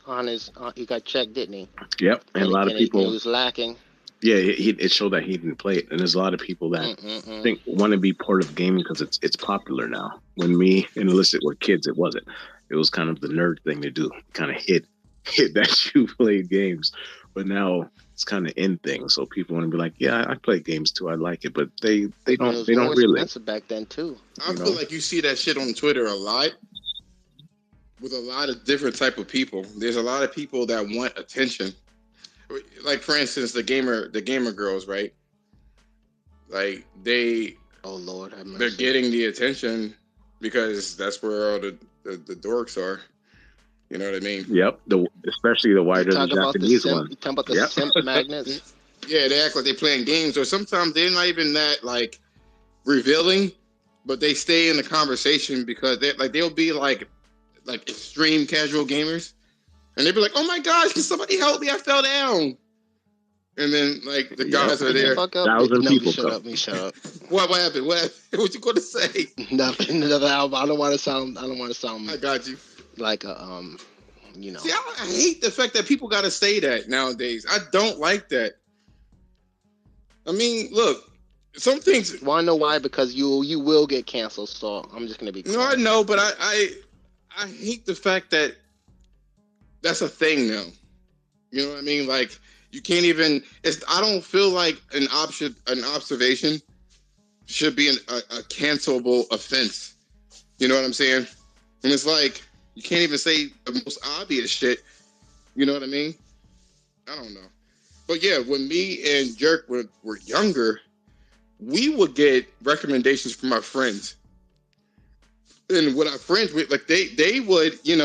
he got checked, didn't he? Yep, and a lot of people. He was lacking. Yeah, it showed that he didn't play it, and there's a lot of people that want to be part of gaming because it's popular now. When me and Illicit were kids, it wasn't. It was kind of the nerd thing to do, kind of hit that you played games. But now it's kind of in things, so people want to be like, yeah, I play games too, I like it, but they don't really. Expensive back then too. I feel like you see that shit on Twitter a lot with a lot of different type of people. There's a lot of people that want attention, like for instance, the gamer girls, right? Like oh Lord, they're getting the attention because that's where all the dorks are. You know what I mean? Yep. Especially the wider the Japanese one. You talking about the simp magnets? Yeah, they act like they're playing games, or sometimes they're not even that like revealing, but they stay in the conversation because they'll be like extreme casual gamers, and they'll be like, "Oh my gosh, can somebody help me? I fell down." And then like the guys are there. Fuck up. 1,000 people. Shut up. What happened? What you gonna say? Nothing. I don't want to sound. I got you. Like a See, I hate the fact that people got to say that nowadays. I don't like that. I mean, look, some things. Want to know why? Because you will get canceled. So I'm just gonna be. No, I know, but I hate the fact that that's a thing now. You know what I mean? Like you can't even. I don't feel like an observation should be a cancelable offense. You know what I'm saying? And it's like. You can't even say the most obvious shit. You know what I mean? I don't know. But yeah, when me and Jerk were younger, we would get recommendations from our friends. And what our friends would, like, they would, they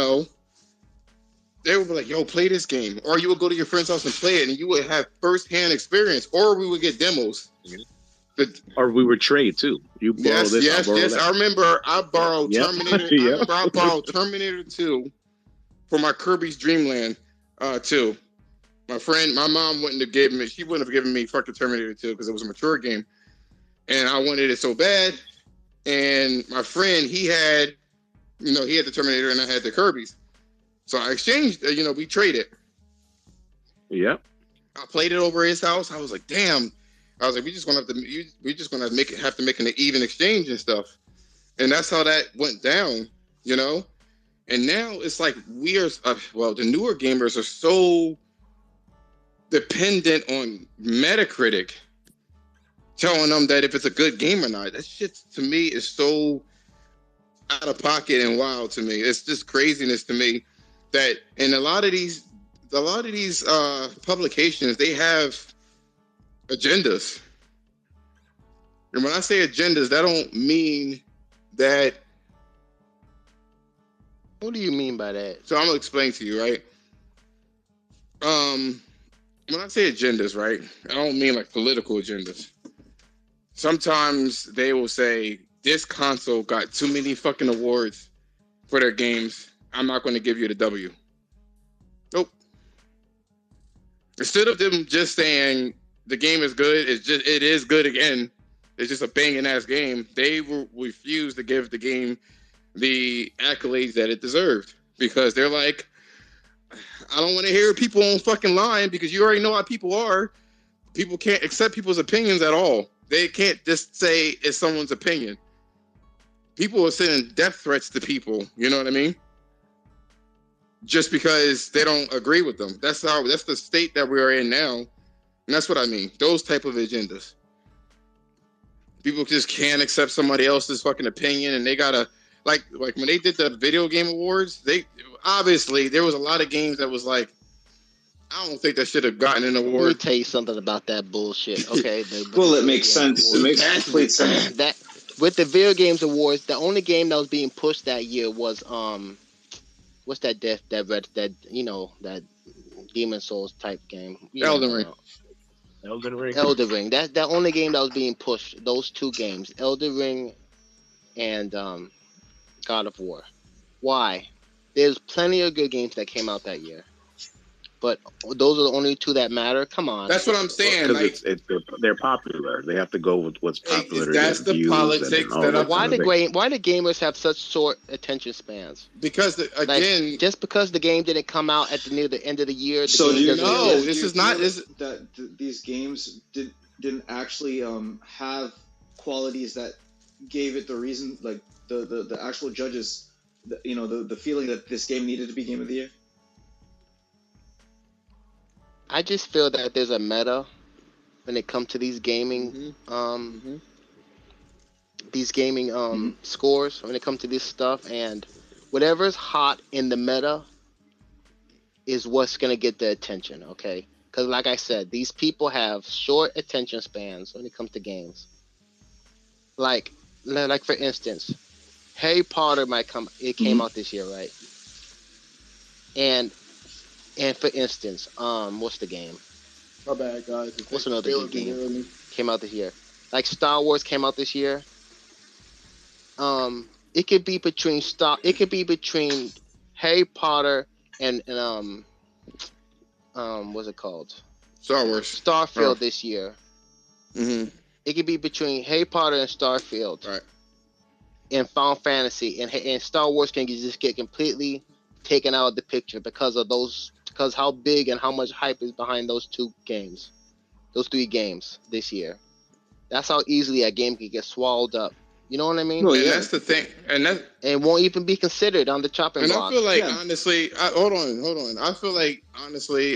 would be like, yo, play this game. Or you would go to your friend's house and play it, and you would have firsthand experience. Or we would get demos. Or we would trade too. You borrow this. Yes. That. I remember I borrowed Terminator. Yep. I borrowed Terminator 2 for my Kirby's Dream Land 2. My mom wouldn't have given me. She wouldn't have given me fucking Terminator 2 because it was a mature game, and I wanted it so bad. And my friend, he had the Terminator, and I had the Kirby's. So I exchanged. We traded. Yep. I played it over his house. I was like, damn. I was like, we just gonna have to make an even exchange and stuff, and that's how that went down, And now it's like the newer gamers are so dependent on Metacritic telling them that if it's a good game or not. That shit to me is so out of pocket and wild to me. It's just craziness to me that in a lot of these publications they have agendas. And when I say agendas, that don't mean that. What do you mean by that? So I'm gonna explain to you, right? When I say agendas, right, I don't mean like political agendas. Sometimes they will say this console got too many fucking awards for their games. I'm not going to give you the W. Nope. Instead of them just saying the game is good, it is good again. It's just a banging ass game. They will refuse to give the game the accolades that it deserved because they're like, I don't want to hear people on fucking line because you already know how people are. People can't accept people's opinions at all. They can't just say it's someone's opinion. People are sending death threats to people. You know what I mean? Just because they don't agree with them. That's the state that we are in now. And that's what I mean. Those type of agendas. People just can't accept somebody else's fucking opinion, and they gotta like when they did the video game awards, they obviously there was a lot of games that was like, I don't think that should have gotten an Let me award. tell you something about that bullshit. Okay. Well, it makes sense. It makes complete sense. That with the video games awards, the only game that was being pushed that year was what's that that Demon Souls type game? Elden Ring. Elden Ring. Elden Ring. That's the only game that was being pushed. Those two games, Elden Ring and God of War. Why? There's plenty of good games that came out that year, but those are the only two that matter. Come on. That's what I'm saying. Because Like, they're popular. They have to go with what's popular. that's the politics that I'm- Why the gamers have such short attention spans? because again, Just because the game didn't come out near the end of the year. The So game do you doesn't know- exist. this do you is not- feel this- that these games didn't actually have qualities that gave it the reason, like the actual judges, the feeling that this game needed to be game of the year. I just feel that there's a meta when it comes to these gaming scores, when it comes to this stuff, and whatever's hot in the meta is what's going to get the attention, okay? Because like I said, these people have short attention spans when it comes to games. Like for instance, Harry Potter came out this year, right? And for instance, what's the game? my bad, guys. What's another good game came out this year? Like Star Wars came out this year. It could be between Harry Potter and what's it called? Star Wars. Starfield this year. Mm-hmm. It could be between Harry Potter and Starfield. Right. And Final Fantasy, and Star Wars can just get completely taken out of the picture because how big and how much hype is behind those three games this year. That's how easily a game can get swallowed up. You know what I mean? Well, And yeah. that's the thing. And it won't even be considered on the chopping And block. I feel like, Yeah. honestly, hold on. I feel like, honestly,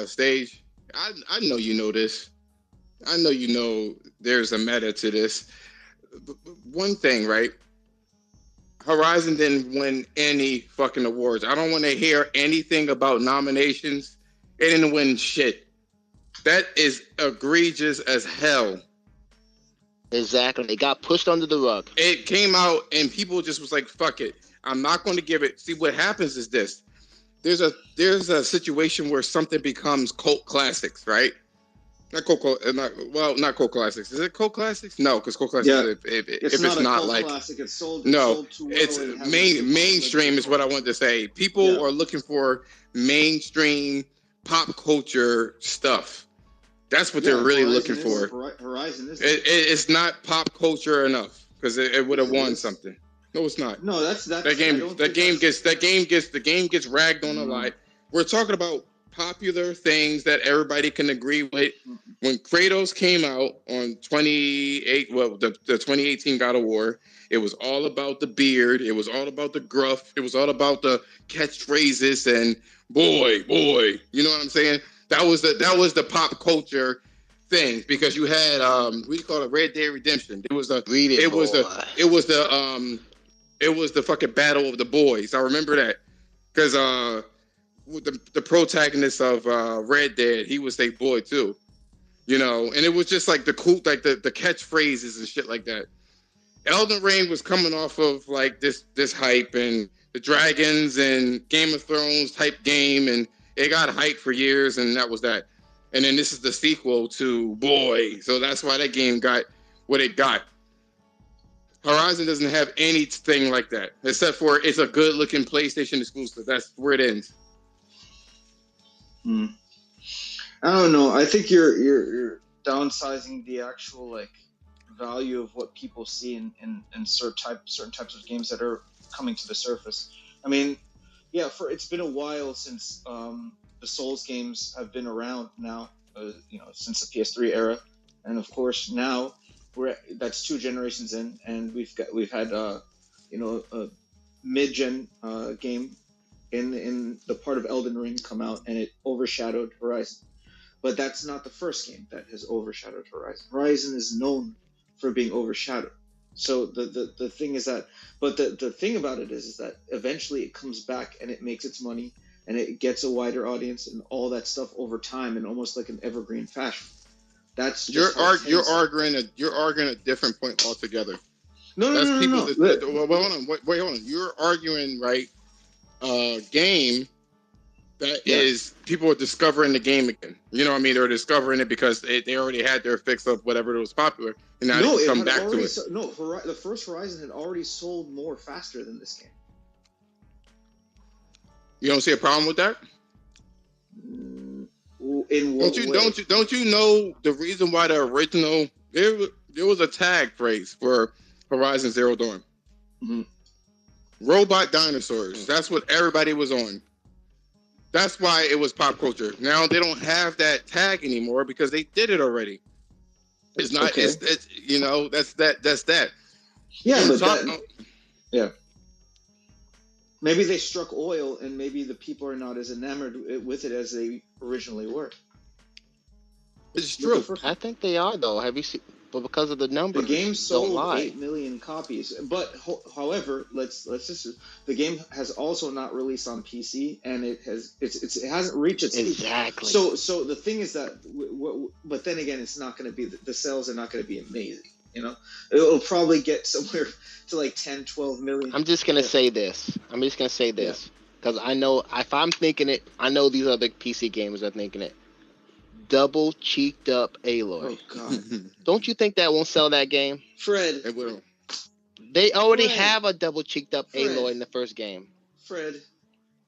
Stage, I know you know this. I know you know there's a meta to this. One thing, right? Horizon didn't win any fucking awards. I don't want to hear anything about nominations. It didn't win shit. That is egregious as hell. Exactly. It got pushed under the rug. It came out and people just was like, fuck it. I'm not going to give it. See, what happens is this. There's a situation where something becomes cult classics, right? Not cult classics. Is it cult classics? No, because cult classics, Yeah. if It's it's not a not cult like, classic. It's sold. no, sold too well it's and hasn't been mainstream is what I wanted to say. People Yeah. are looking for mainstream pop culture stuff. That's what they're really looking for. Horizon is. It's not pop culture enough because it would have Yes, it won is. something. No, it's not. No, that's The I game don't think that's- gets ragged on a lot. We're talking about popular things that everybody can agree with. When Kratos came out on the 2018 God of War, it was all about the beard. It was all about the gruff. It was all about the catchphrases and boy. You know what I'm saying? That was the pop culture thing because you had what do you call it? Red Dead Redemption. It was the fucking battle of the boys. I remember that because the protagonist of Red Dead, he was a boy too, you know, and it was just like the cool, like the catchphrases and shit like that. Elden Ring was coming off of like this hype and the dragons and Game of Thrones type game, and it got hype for years, and that was that. And then this is the sequel to Boy, so that's why that game got what it got. Horizon doesn't have anything like that, except for it's a good-looking PlayStation exclusive. That's where it ends. I don't know. I think you're downsizing the actual like value of what people see in certain types of games that are coming to the surface. I mean, it's been a while since the Souls games have been around now. Since the PS3 era, and of course now that's 2 generations in, and we've had a mid-gen game in the part of Elden Ring come out, and it overshadowed Horizon. But that's not the first game that has overshadowed Horizon. Horizon is known for being overshadowed. So the thing is that, but the thing about it is that eventually it comes back and it makes its money and it gets a wider audience and all that stuff over time in almost like an evergreen fashion. That's you're arguing a different point altogether. No. Wait, hold on. You're arguing, right? Game that is people are discovering the game again. You know what I mean? They're discovering it because they already had their fix of whatever was popular, and now they come back to it. The first Horizon had already sold more faster than this game. You don't see a problem with that? In what way? Don't you know the reason why the original there was a tag phrase for Horizon Zero Dawn? Mm-hmm. Robot dinosaurs. That's what everybody was on. That's why it was pop culture. Now they don't have that tag anymore because they did it already. It's not. Okay. It's that's that. Yeah, Maybe they struck oil, and maybe the people are not as enamored with it as they originally were. It's true. I think they are, though. Have you seen? But because of the numbers, the game sold 8 million copies. But however, let's just the game has also not released on PC, and it hasn't reached its exactly. Peak. So the thing is that, but then again, it's not going to be the sales are not going to be amazing. You know, it'll probably get somewhere to like 10, 12 million. I'm just gonna say this. Because I know if I'm thinking it, I know these other PC gamers are thinking it. Double cheeked up Aloy. Oh God! Don't you think that won't sell that game, Fred? It will. They already have a double cheeked up Aloy in the first game. Fred.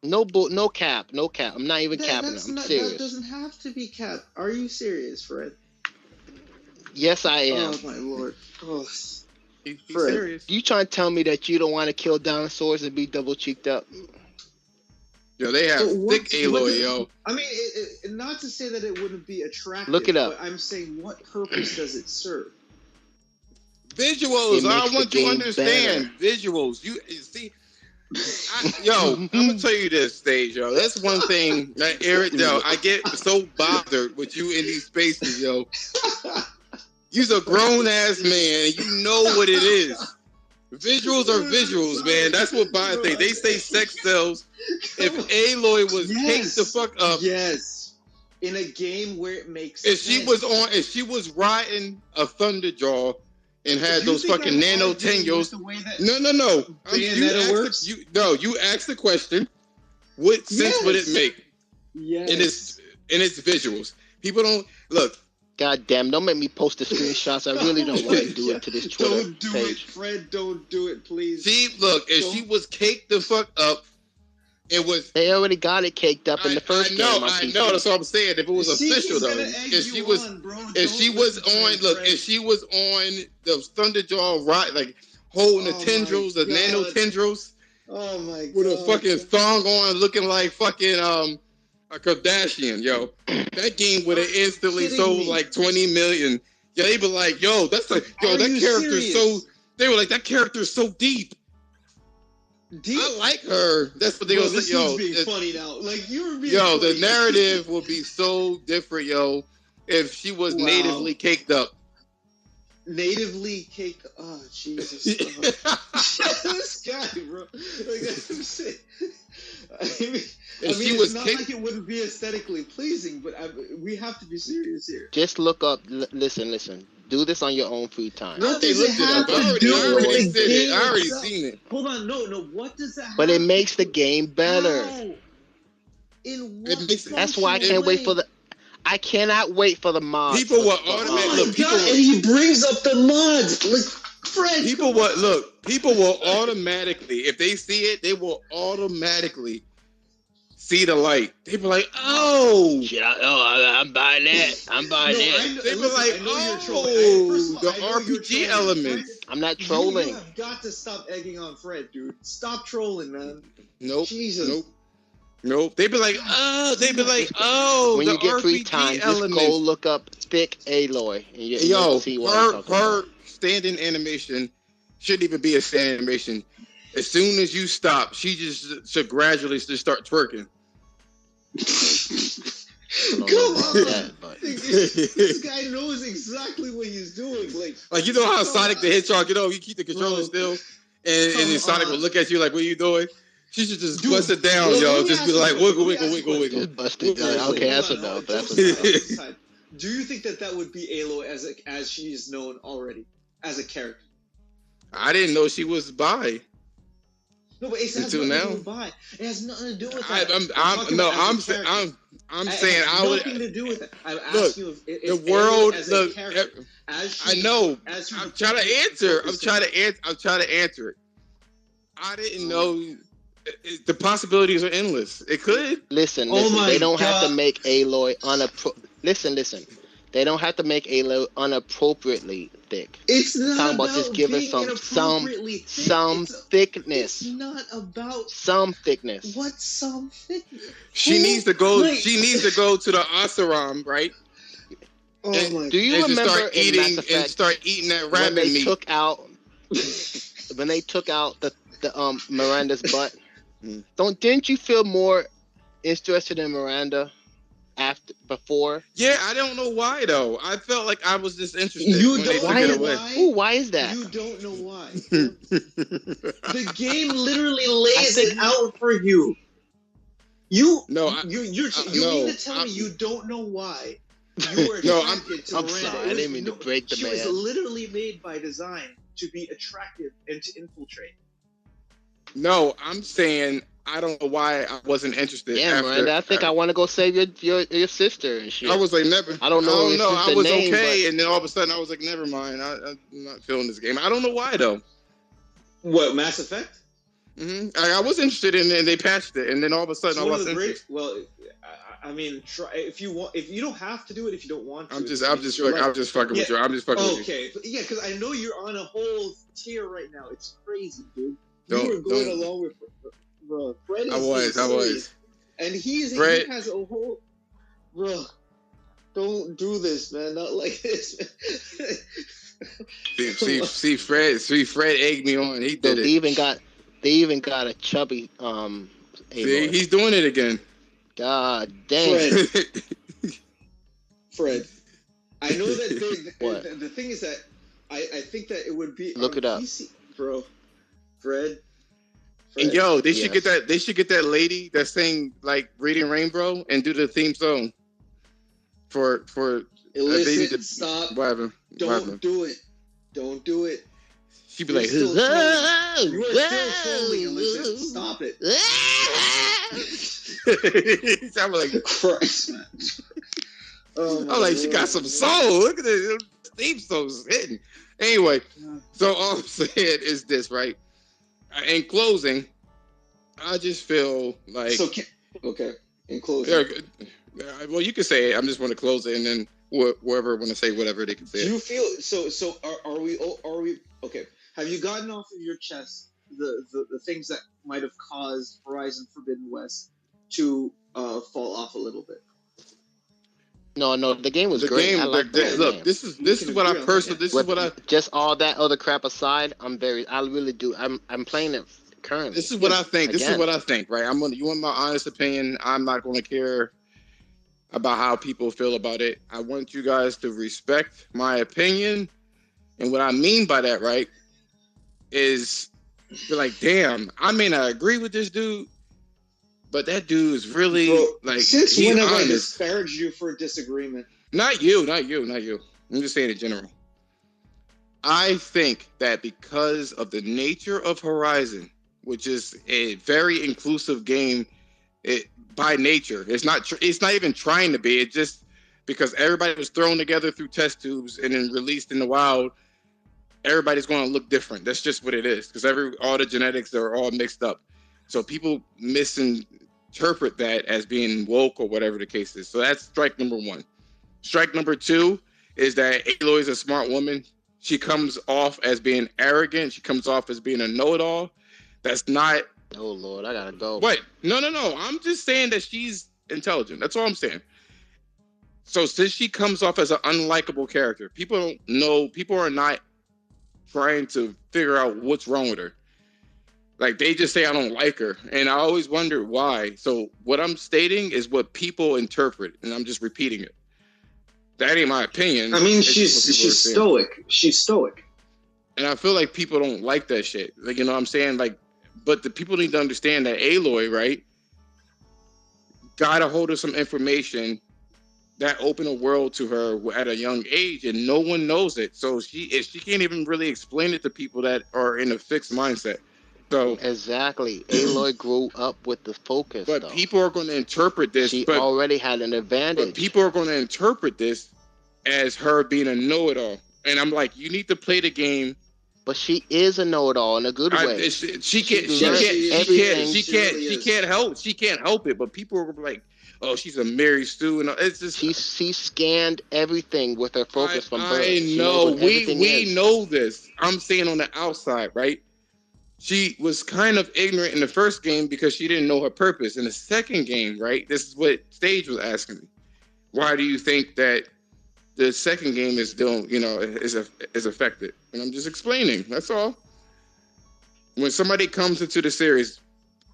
No cap. I'm not even capping. I'm serious. That doesn't have to be capped. Are you serious, Fred? Yes, I am. Oh my lord! Oh, he's serious. You trying to tell me that you don't want to kill dinosaurs and be double cheeked up? Yo, they have thick Aloy, yo. I mean, not to say that it wouldn't be attractive. Look it up. But I'm saying, what purpose does it serve? Visuals. I want you to understand better. Visuals. You see, I'm gonna tell you this, Stage, yo. That's one thing that Eric, yo, I get so bothered with you in these spaces, yo. You're a grown ass man, and you know what it is. Visuals are visuals, man. That's what Bond think. They say sex sells. If Aloy was caked the fuck up, yes, in a game where it makes if she was riding a Thunderjaw and had those fucking nano tangos. No. You asked the question. What sense would it make? Yes. In its visuals. People don't look. God damn, don't make me post the screenshots. I really don't want to do it to this Twitter Don't do page. it, Fred. Don't do it, please. If she was caked the fuck up, it was... They already got it caked up in the first game. I know, that's what I'm saying. If it was official, though. If she was on the Thunderjaw ride, like, holding the tendrils, the nano tendrils. Oh, my God. With a fucking thong on, looking like fucking, a Kardashian, yo. That game would have instantly sold like 20 million. Yeah, they be like, yo, that character's so. They were like, that character's so deep. I like her. That's what they gonna say, yo. Being funny now. Like you were being. Yo, the narrative would be so different, yo, if she was natively caked up. Natively caked. Oh Jesus! This guy, bro. Like I'm saying. It's not like it wouldn't be aesthetically pleasing, but we have to be serious here. Just look up. Listen. Do this on your own free time. What they looked it up? I already seen it. Hold on, no. What does that? But it makes the game better. How? In what? That's why I can't wait for the. I cannot wait for the mods. People will automatically. And he brings up the mods. Like, Fred. People will automatically, if they see it, they will automatically see the light, they be like, "Oh, Shit, I'm buying that. I'm buying that. they be listen, like, I know you're oh, trolling. First of all, I the know you're RPG trolling. elements." I'm not You trolling. have got to stop egging on Fred, dude. Stop trolling, man. Nope, Jesus. nope. They be like, oh, When the you get free RPG time, just elements. go look up Thick Aloy, and you'll Yo, see what I'm talking her about. standing animation shouldn't even be a standing animation. As soon as you stop, she just should gradually just start twerking. Come on. That, but This guy knows exactly what he's doing. Like, you know how Sonic the Hedgehog, you keep the controller Bro. still, and then Sonic will look at you like, what are you doing? She should just Dude, bust it down, let yo. me Just ask be you like, a question. wiggle, Let me wiggle, ask you a wiggle, wiggle. just busted. Okay, that's enough. That's Jokes enough. aside, do you think that would be Aloy as she is known already as a character? I didn't know she was bi. No, but it has Until nothing now? to do with bi. It has nothing to do with I, that. I'm saying I would. nothing to do with it. I'm Look, asking you if the world. Aloy as Look, a character, as she, I know. as she I'm trying to answer. I'm focuses- trying to answer it. I didn't know. The possibilities are endless. It could. Listen, Oh my they don't have to God. make Aloy listen. They don't have to make Aloy unappropriately thick. It's not Talking about about just give her being some inappropriately thick. some thickness. It's not about Some thickness. what some thickness. She Who- needs to go. like- She needs to go to the Asaram, right? Oh And- my Do you and just remember start in eating Mass Effect and start eating that when rabbit they meat. took out the Miranda's butt? Hmm. Didn't you feel more interested in Miranda before? Yeah, I don't know why though. I felt like I was just interested You when they don't took know it away. why? Ooh, why is that? You don't know why. The game literally lays think- it out for you. You No, you no, mean to tell me you don't know why you were No, attracted to I'm Miranda? sorry, I didn't mean to break the She was man. literally made by design to be attractive and to infiltrate. no, I'm saying I don't know why I wasn't interested. Yeah, after, Miranda, I think I want to go save your sister and shit. I was like, never. I don't know if it's I the was name, okay, and then all of a sudden I was like, never mind. I'm not feeling this game. I don't know why though. What, Mass Effect? I was interested in it, and they patched it, and then all of a sudden I One of lost the great. interest. Well, I mean, try if you want. If you don't have to do it, if you don't want to. I'm just it's your life. fucking with you. I'm just fucking with you. Okay, yeah, because I know you're on a whole tier right now. It's crazy, dude. Don't- You were going don't- along with bro. Fred is I was. and he Fred- has a whole bro. Don't do this, man. Not like this. See, Fred egged me on. He So did they it. even got a chubby See, Aloy. he's doing it again. God damn. Fred, I know that What? the thing is that I think that it would be Look on it up. PC, bro. Fred. And yo, they should Yes. get that. They should get that lady that sang like "Reading Rainbow" and do the theme song for Listen, stop. whatever. Don't do it. Don't do it. She'd be You're like, still Whoa, You are still trolling, Illicit. Stop it. I'm like, Christ, man. Oh, my I'm like, she Lord. got some soul. Look at this theme song's hitting. Anyway, so all I'm saying is this, right? In closing, I just feel like So, okay. In closing, well, you can say it. I'm just want to close it, and then whoever want to say whatever they can say. do you feel so? Are we okay? Have you gotten off of your chest the things that might have caused Horizon Forbidden West to fall off a little bit? No, the game was The great. game, I like the look, game. this is can what I agree on that, personally. yeah. This is what I. Just all that other crap aside, I really do. I'm playing it currently. This is what I think. This is Again. what I think, right? You want my honest opinion. I'm not going to care about how people feel about it. I want you guys to respect my opinion. And what I mean by that, right, is you're like, damn, I may not agree with this dude, but that dude is really Bro, like, since he's when have I honest. disparaged you for disagreement? Not you. I'm just saying in general. I think that because of the nature of Horizon, which is a very inclusive game, by nature, it's not even trying to be. It just because everybody was thrown together through test tubes and then released in the wild, everybody's going to look different. That's just what it is. Because all the genetics are all mixed up, so people interpret that as being woke or whatever the case is. So that's strike number one. Strike number two is that Aloy is a smart woman. She comes off as being arrogant. She comes off as being a know-it-all. That's not. Oh Lord, I gotta go. What? No. I'm just saying that she's intelligent. That's all I'm saying. So since she comes off as an unlikable character, people don't know. People are not trying to figure out what's wrong with her. Like, they just say, I don't like her. And I always wonder why. So what I'm stating is what people interpret, and I'm just repeating it. That ain't my opinion. I mean, she's stoic. She's stoic. And I feel like people don't like that shit. Like, you know what I'm saying? Like, but the people need to understand that Aloy, right, got a hold of some information that opened a world to her at a young age, and no one knows it. So she can't even really explain it to people that are in a fixed mindset. So exactly, Aloy grew up with the focus. But though. People are going to interpret this. She already had an advantage. But people are going to interpret this as her being a know-it-all, and I'm like, you need to play the game. But she is a know-it-all in a good way. She can't help it. But people are like, oh, she's a Mary Sue, and it's just she scanned everything with her focus from birth. I know we know this. I'm saying on the outside, right? She was kind of ignorant in the first game because she didn't know her purpose. In the second game, right? This is what Stage was asking me. Why do you think that the second game is still, is affected? And I'm just explaining. That's all. When somebody comes into the series,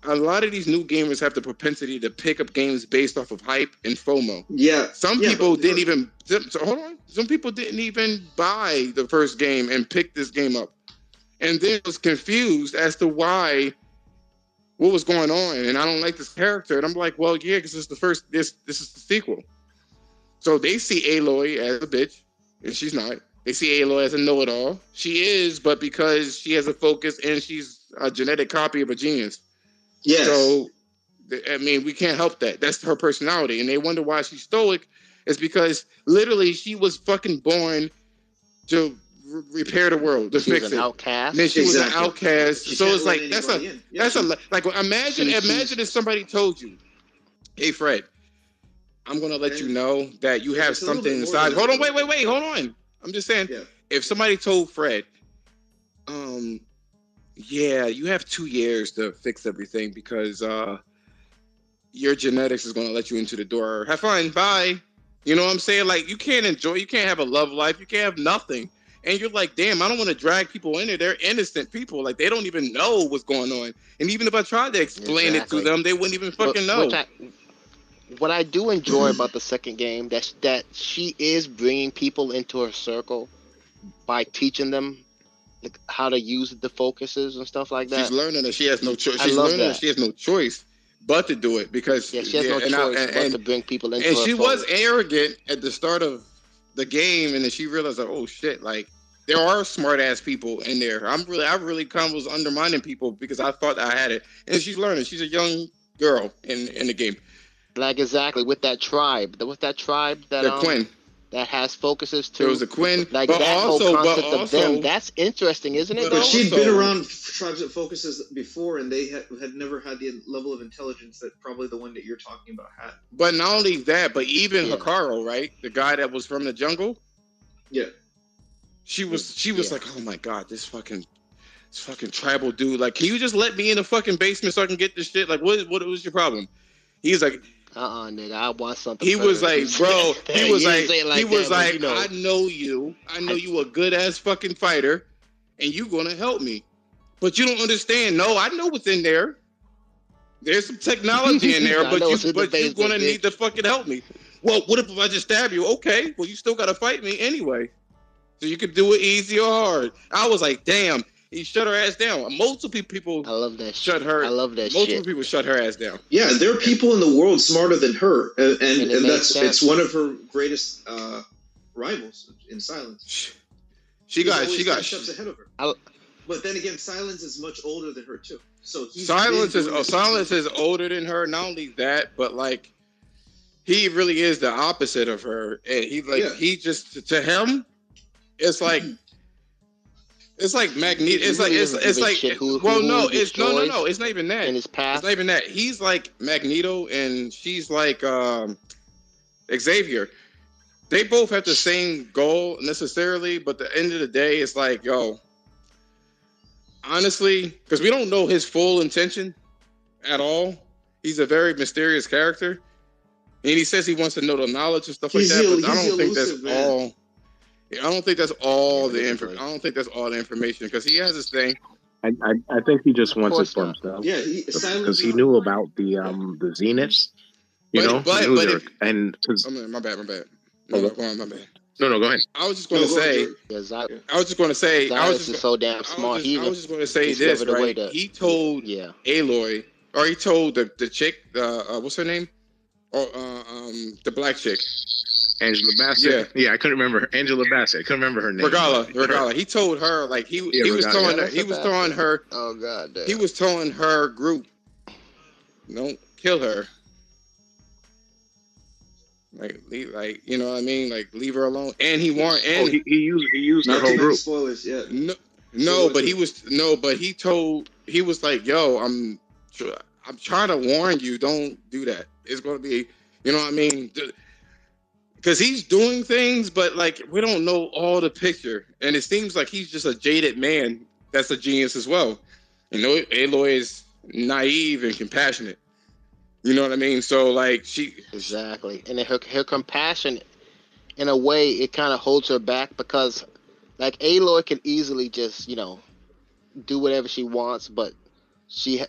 a lot of these new gamers have the propensity to pick up games based off of hype and FOMO. Yeah. Some people didn't even. So hold on. Some people didn't even buy the first game and pick this game up, and then was confused as to what was going on. And I don't like this character. And I'm like, well, yeah, because it's the first. This is the sequel. So they see Aloy as a bitch, and she's not. They see Aloy as a know-it-all. She is, but because she has a focus and she's a genetic copy of a genius. Yes. So, I mean, we can't help that. That's her personality. And they wonder why she's stoic. It's because literally she was fucking born to repair the world, to fix it. Outcast. And then she was an outcast. So it's like, imagine if somebody told you, hey, Fred, I'm going to let you know that you have something inside. Hold on, wait, hold on. I'm just saying, if somebody told Fred, yeah, you have 2 years to fix everything because your genetics is going to let you into the door. Have fun. Bye. You know what I'm saying? Like, you can't have a love life. You can't have nothing. And you're like, damn, I don't want to drag people in there. They're innocent people. Like, they don't even know what's going on. And even if I tried to explain it to them, they wouldn't even fucking know. What I do enjoy about the second game, that she is bringing people into her circle by teaching them how to use the focuses and stuff like that. She's learning that she has no choice. She's learning that she has no choice but to do it because she has no choice but to bring people into her And she was arrogant at the start of the game, and then she realized, like, oh shit, like there are smart ass people in there. I really kind of was undermining people because I thought I had it, and she's learning. She's a young girl in the game. Like, exactly, with that tribe that the Quinn that has focuses too. There was a Quinn, like but that also, whole concept of them. That's interesting, isn't it? But she'd been around tribes that focuses before, and they had never had the level of intelligence that probably the one that you're talking about had. But not only that, but even Hikaru, right, the guy that was from the jungle. Yeah. She was like, oh my god, this fucking tribal dude. Like, can you just let me in the fucking basement so I can get this shit? Like, what was your problem? He's like, nigga, I want something. He was like, bro. He was like, I know you. I know you a good ass fucking fighter, and you gonna help me. But you don't understand. No, I know what's in there. There's some technology in there, but you're gonna need to fucking help me. Well, what if I just stab you? Okay, well, you still gotta fight me anyway. So you could do it easy or hard. I was like, damn. He shut her ass down. Multiple people. I love that shut her. I love that. Multiple people shut her ass down. Yeah, there are people in the world smarter than her, and it's one of her greatest rivals in Silence. She got steps ahead of her. But then again, Silence is much older than her too. So Silence is older than her. Not only that, but like he really is the opposite of her. And he just to him, it's like. It's like Magneto. He It's like really it's doesn't it's give a like shit who well, he no, it's no, no, destroys no. It's not even that. in his It's path. not even that. He's like Magneto, and she's like Xavier. They both have the same goal necessarily, but at the end of the day, it's like, yo, honestly, because we don't know his full intention at all. He's a very mysterious character, and he says he wants to know the knowledge and stuff like that. But I don't think that's all. I don't think that's all the info. I don't think that's all the information because he has this thing. I think he just wants it course for not. himself. Yeah, Because he knew about the Zeniths, you know. But He knew if, there, and oh, man, my bad. No, go on, my bad. no, go ahead. I was just going to say. Xylos I was just going to say. is so damn smart. I was just going to say this, discovered a way right? to- He told Yeah. Aloy, or he told the chick, what's her name? Or the black chick. Angela Bassett. Yeah, I couldn't remember her. Angela Bassett. I couldn't rember her name. Regala. He told her like he was telling her. He was telling her. Oh god damn. He was telling her group, don't kill her. Like you know what I mean? Like leave her alone. And he warned. And he used the Not whole too many group. spoilers, yeah. But he was like, yo, I'm trying to warn you, don't do that. It's gonna be, you know what I mean? Because he's doing things, but like we don't know all the picture, and it seems like he's just a jaded man that's a genius as well. You know, Aloy is naive and compassionate. You know what I mean? So like Exactly, and her compassion, in a way, it kind of holds her back because, like, Aloy can easily just do whatever she wants, but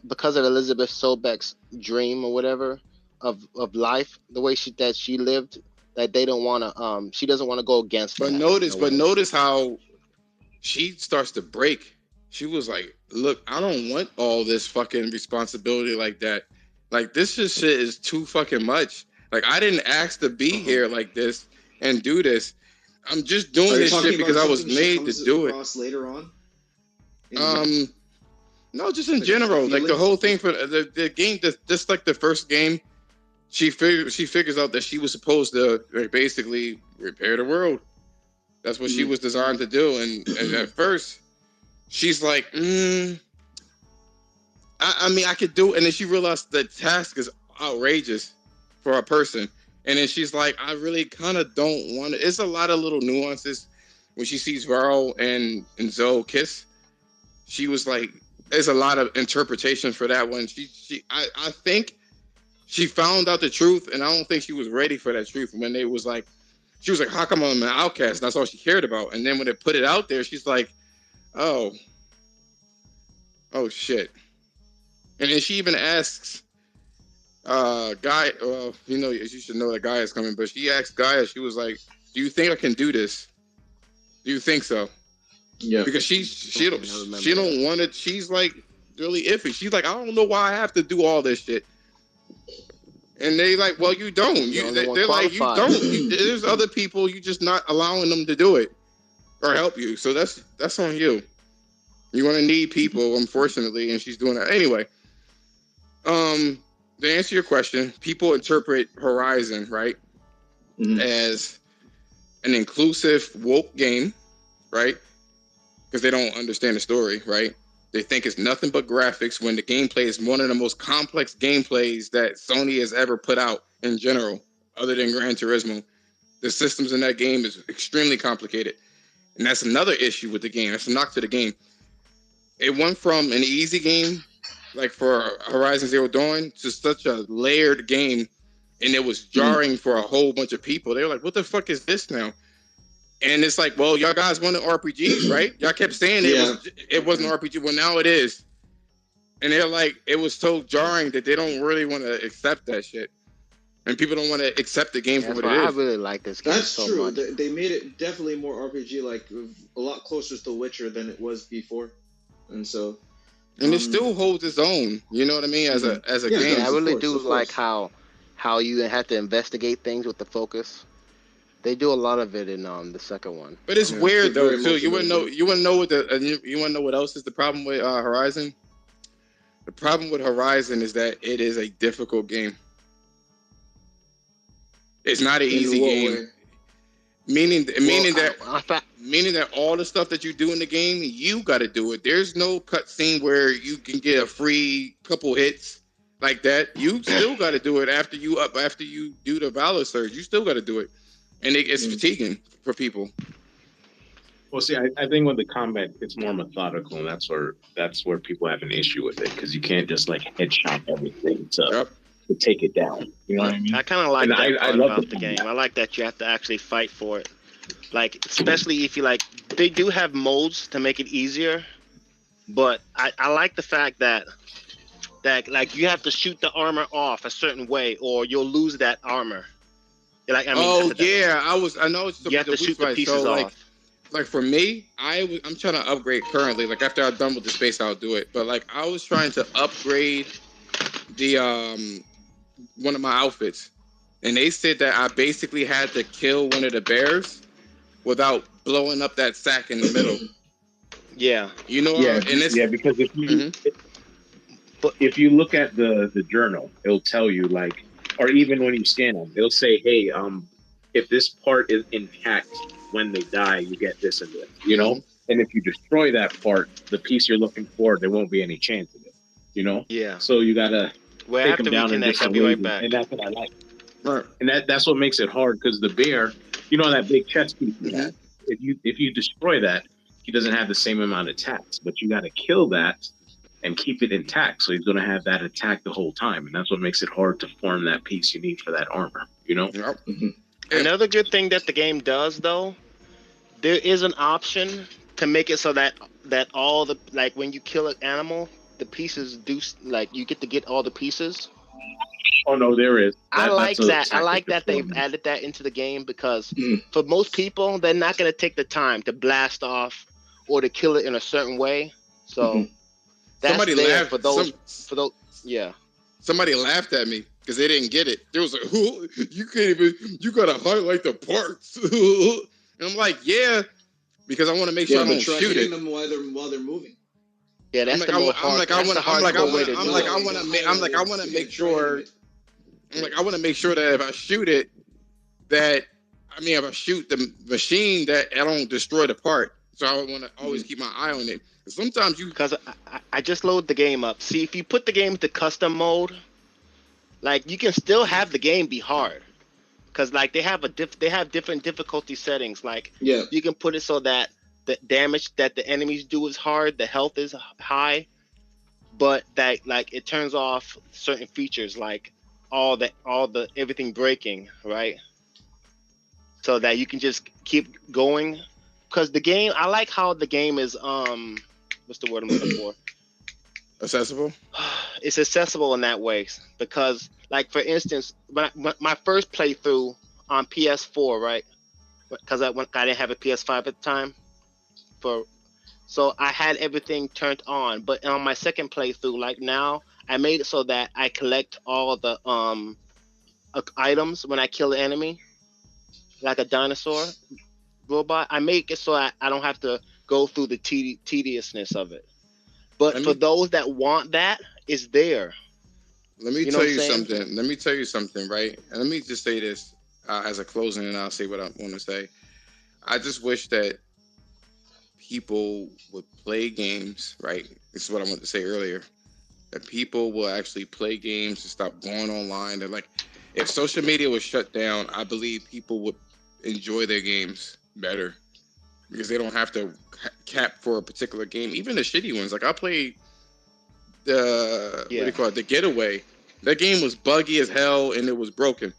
because of Elizabeth Sobek's dream or whatever of life, the way she lived. That they don't want to. She doesn't want to go against. But notice how she starts to break. She was like, "Look, I don't want all this fucking responsibility like that. Like this shit is too fucking much. Like I didn't ask to be here like this and do this. I'm just doing this shit because I was made to do it." Later on. No, just in general, like the whole thing for the game. Just like the first game. She figures out that she was supposed to basically repair the world. That's what she was designed to do. And at first, she's like, I mean, I could do it. And then she realized the task is outrageous for a person. And then she's like, I really kind of don't want it. It's a lot of little nuances when she sees Varl and Zoe kiss. She was like, there's a lot of interpretation for that one. I think she found out the truth, and I don't think she was ready for that truth when she was like, how come I'm an outcast? That's all she cared about. And then when they put it out there, she's like, oh shit. And then she even asks Guy, well, you should know that Guy is coming, but she asked Gaia, she was like, do you think I can do this? Do you think so? Yeah. Because she don't want it. She's like really iffy. She's like, I don't know why I have to do all this shit. And they like, well, you don't. They're like, you don't. There's other people. You just not allowing them to do it or help you. So that's on you. You're gonna need people, unfortunately, and she's doing that anyway. To answer your question, people interpret Horizon as an inclusive woke game, right? Because they don't understand the story, right? They think it's nothing but graphics when the gameplay is one of the most complex gameplays that Sony has ever put out in general, other than Gran Turismo. The systems in that game is extremely complicated. And that's another issue with the game. That's a knock to the game. It went from an easy game, like for Horizon Zero Dawn, to such a layered game, and it was jarring for a whole bunch of people. They were like, what the fuck is this now? And it's like, well, y'all guys wanted RPGs, right? Y'all kept saying it wasn't RPG. Well, now it is. And they're like, it was so jarring that they don't really want to accept that shit. And people don't want to accept the game for what it is. I really like this game so much. That's true. They made it definitely more RPG, like a lot closer to Witcher than it was before. And so... And it still holds its own, you know what I mean, as a game. I really do like how you have to investigate things with the focus. They do a lot of it in the second one. But it's weird though too. You wanna know what else is the problem with Horizon? The problem with Horizon is that it is a difficult game. It's not an easy game. Meaning that I fa- meaning that all the stuff that you do in the game, you got to do it. There's no cutscene where you can get a free couple hits like that. You still got to do it after you do the Valor Surge. You still got to do it, and it's fatiguing for people. Well, see, I think with the combat, it's more methodical, and that's where people have an issue with it because you can't just like headshot everything to take it down. You know what I mean? I kind of like And that I part love about the the game. I like that you have to actually fight for it. Like, especially if you like, they do have modes to make it easier, but I like the fact that like you have to shoot the armor off a certain way or you'll lose that armor. Like, I mean, I know it's you have to shoot the pieces off. Like for me, I'm trying to upgrade currently. Like after I'm done with the space, I'll do it. But like I was trying to upgrade the one of my outfits, and they said that I basically had to kill one of the bears without blowing up that sack in the middle. Yeah. You know. Yeah, and it's, because if you look at the journal, it'll tell you like, or even when you scan them, it'll say, hey, if this part is intact when they die, you get this and this, you know? And if you destroy that part, the piece you're looking for, there won't be any chance of it, you know? Yeah. So you gotta take them down in different I'll be ways, right back. and that's what I like. Right. And that's what makes it hard because the bear, you know, that big chest piece he had. If you destroy that, he doesn't have the same amount of attacks, but you got to kill that and keep it intact. So he's going to have that attack the whole time, and that's what makes it hard to form that piece you need for that armor. You know. Yep. Another good thing that the game does, though, there is an option to make it so that all the, like, when you kill an animal, the pieces do, like, you get to get all the pieces. Oh no, there is. I like that. I like that they've added that into the game because for most people, they're not going to take the time to blast off or to kill it in a certain way. So that's somebody there laughed for those. Yeah. Somebody laughed at me because they didn't get it. There was like, you can't even. You gotta highlight the parts. And I'm like, yeah, because I want to make sure I don't shoot it. Them while they're moving. Yeah, that's the more hard. I want to make sure. I want to make sure that if I shoot it, if I shoot the machine, that I don't destroy the part. So I want to always keep my eye on it. Sometimes because I just load the game up. See, if you put the game to custom mode, like you can still have the game be hard, because like they have different difficulty settings. Like you can put it so that the damage that the enemies do is hard, the health is high, but that like it turns off certain features like all the everything breaking, right? So that you can just keep going. Because the game, I like how the game is what's the word I'm looking for? Accessible. It's accessible in that way because, like for instance, when my first playthrough on PS4, right? Because I didn't have a PS5 at the time, so I had everything turned on. But on my second playthrough, like now, I made it so that I collect all the items when I kill an enemy, like a dinosaur robot. I make it so I don't have to go through the tediousness of it. But for those that want that, it's there. Let me tell you something. Let me tell you something, right? And let me just say this as a closing, and I'll say what I want to say. I just wish that people would play games, right? This is what I wanted to say earlier. That people will actually play games and stop going online. They're like, if social media was shut down, I believe people would enjoy their games better because they don't have to cap for a particular game. Even the shitty ones. Like I played the Getaway. That game was buggy as hell and it was broken.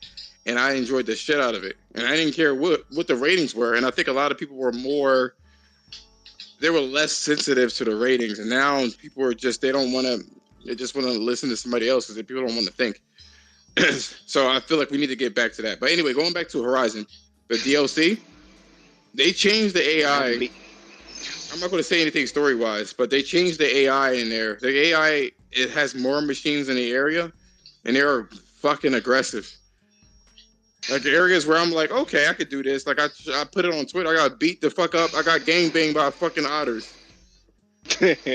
And I enjoyed the shit out of it. And I didn't care what the ratings were. And I think a lot of people were less sensitive to the ratings. And now people are just, they just want to listen to somebody else because people don't want to think. So I feel like we need to get back to that. But anyway, going back to Horizon, the DLC, they changed the AI. I'm not going to say anything story-wise, but they changed the AI in there. The AI, it has more machines in the area, and they're fucking aggressive. Like areas where I'm like, okay, I could do this. Like I put it on Twitter. I got beat the fuck up. I got gang banged by fucking otters. Like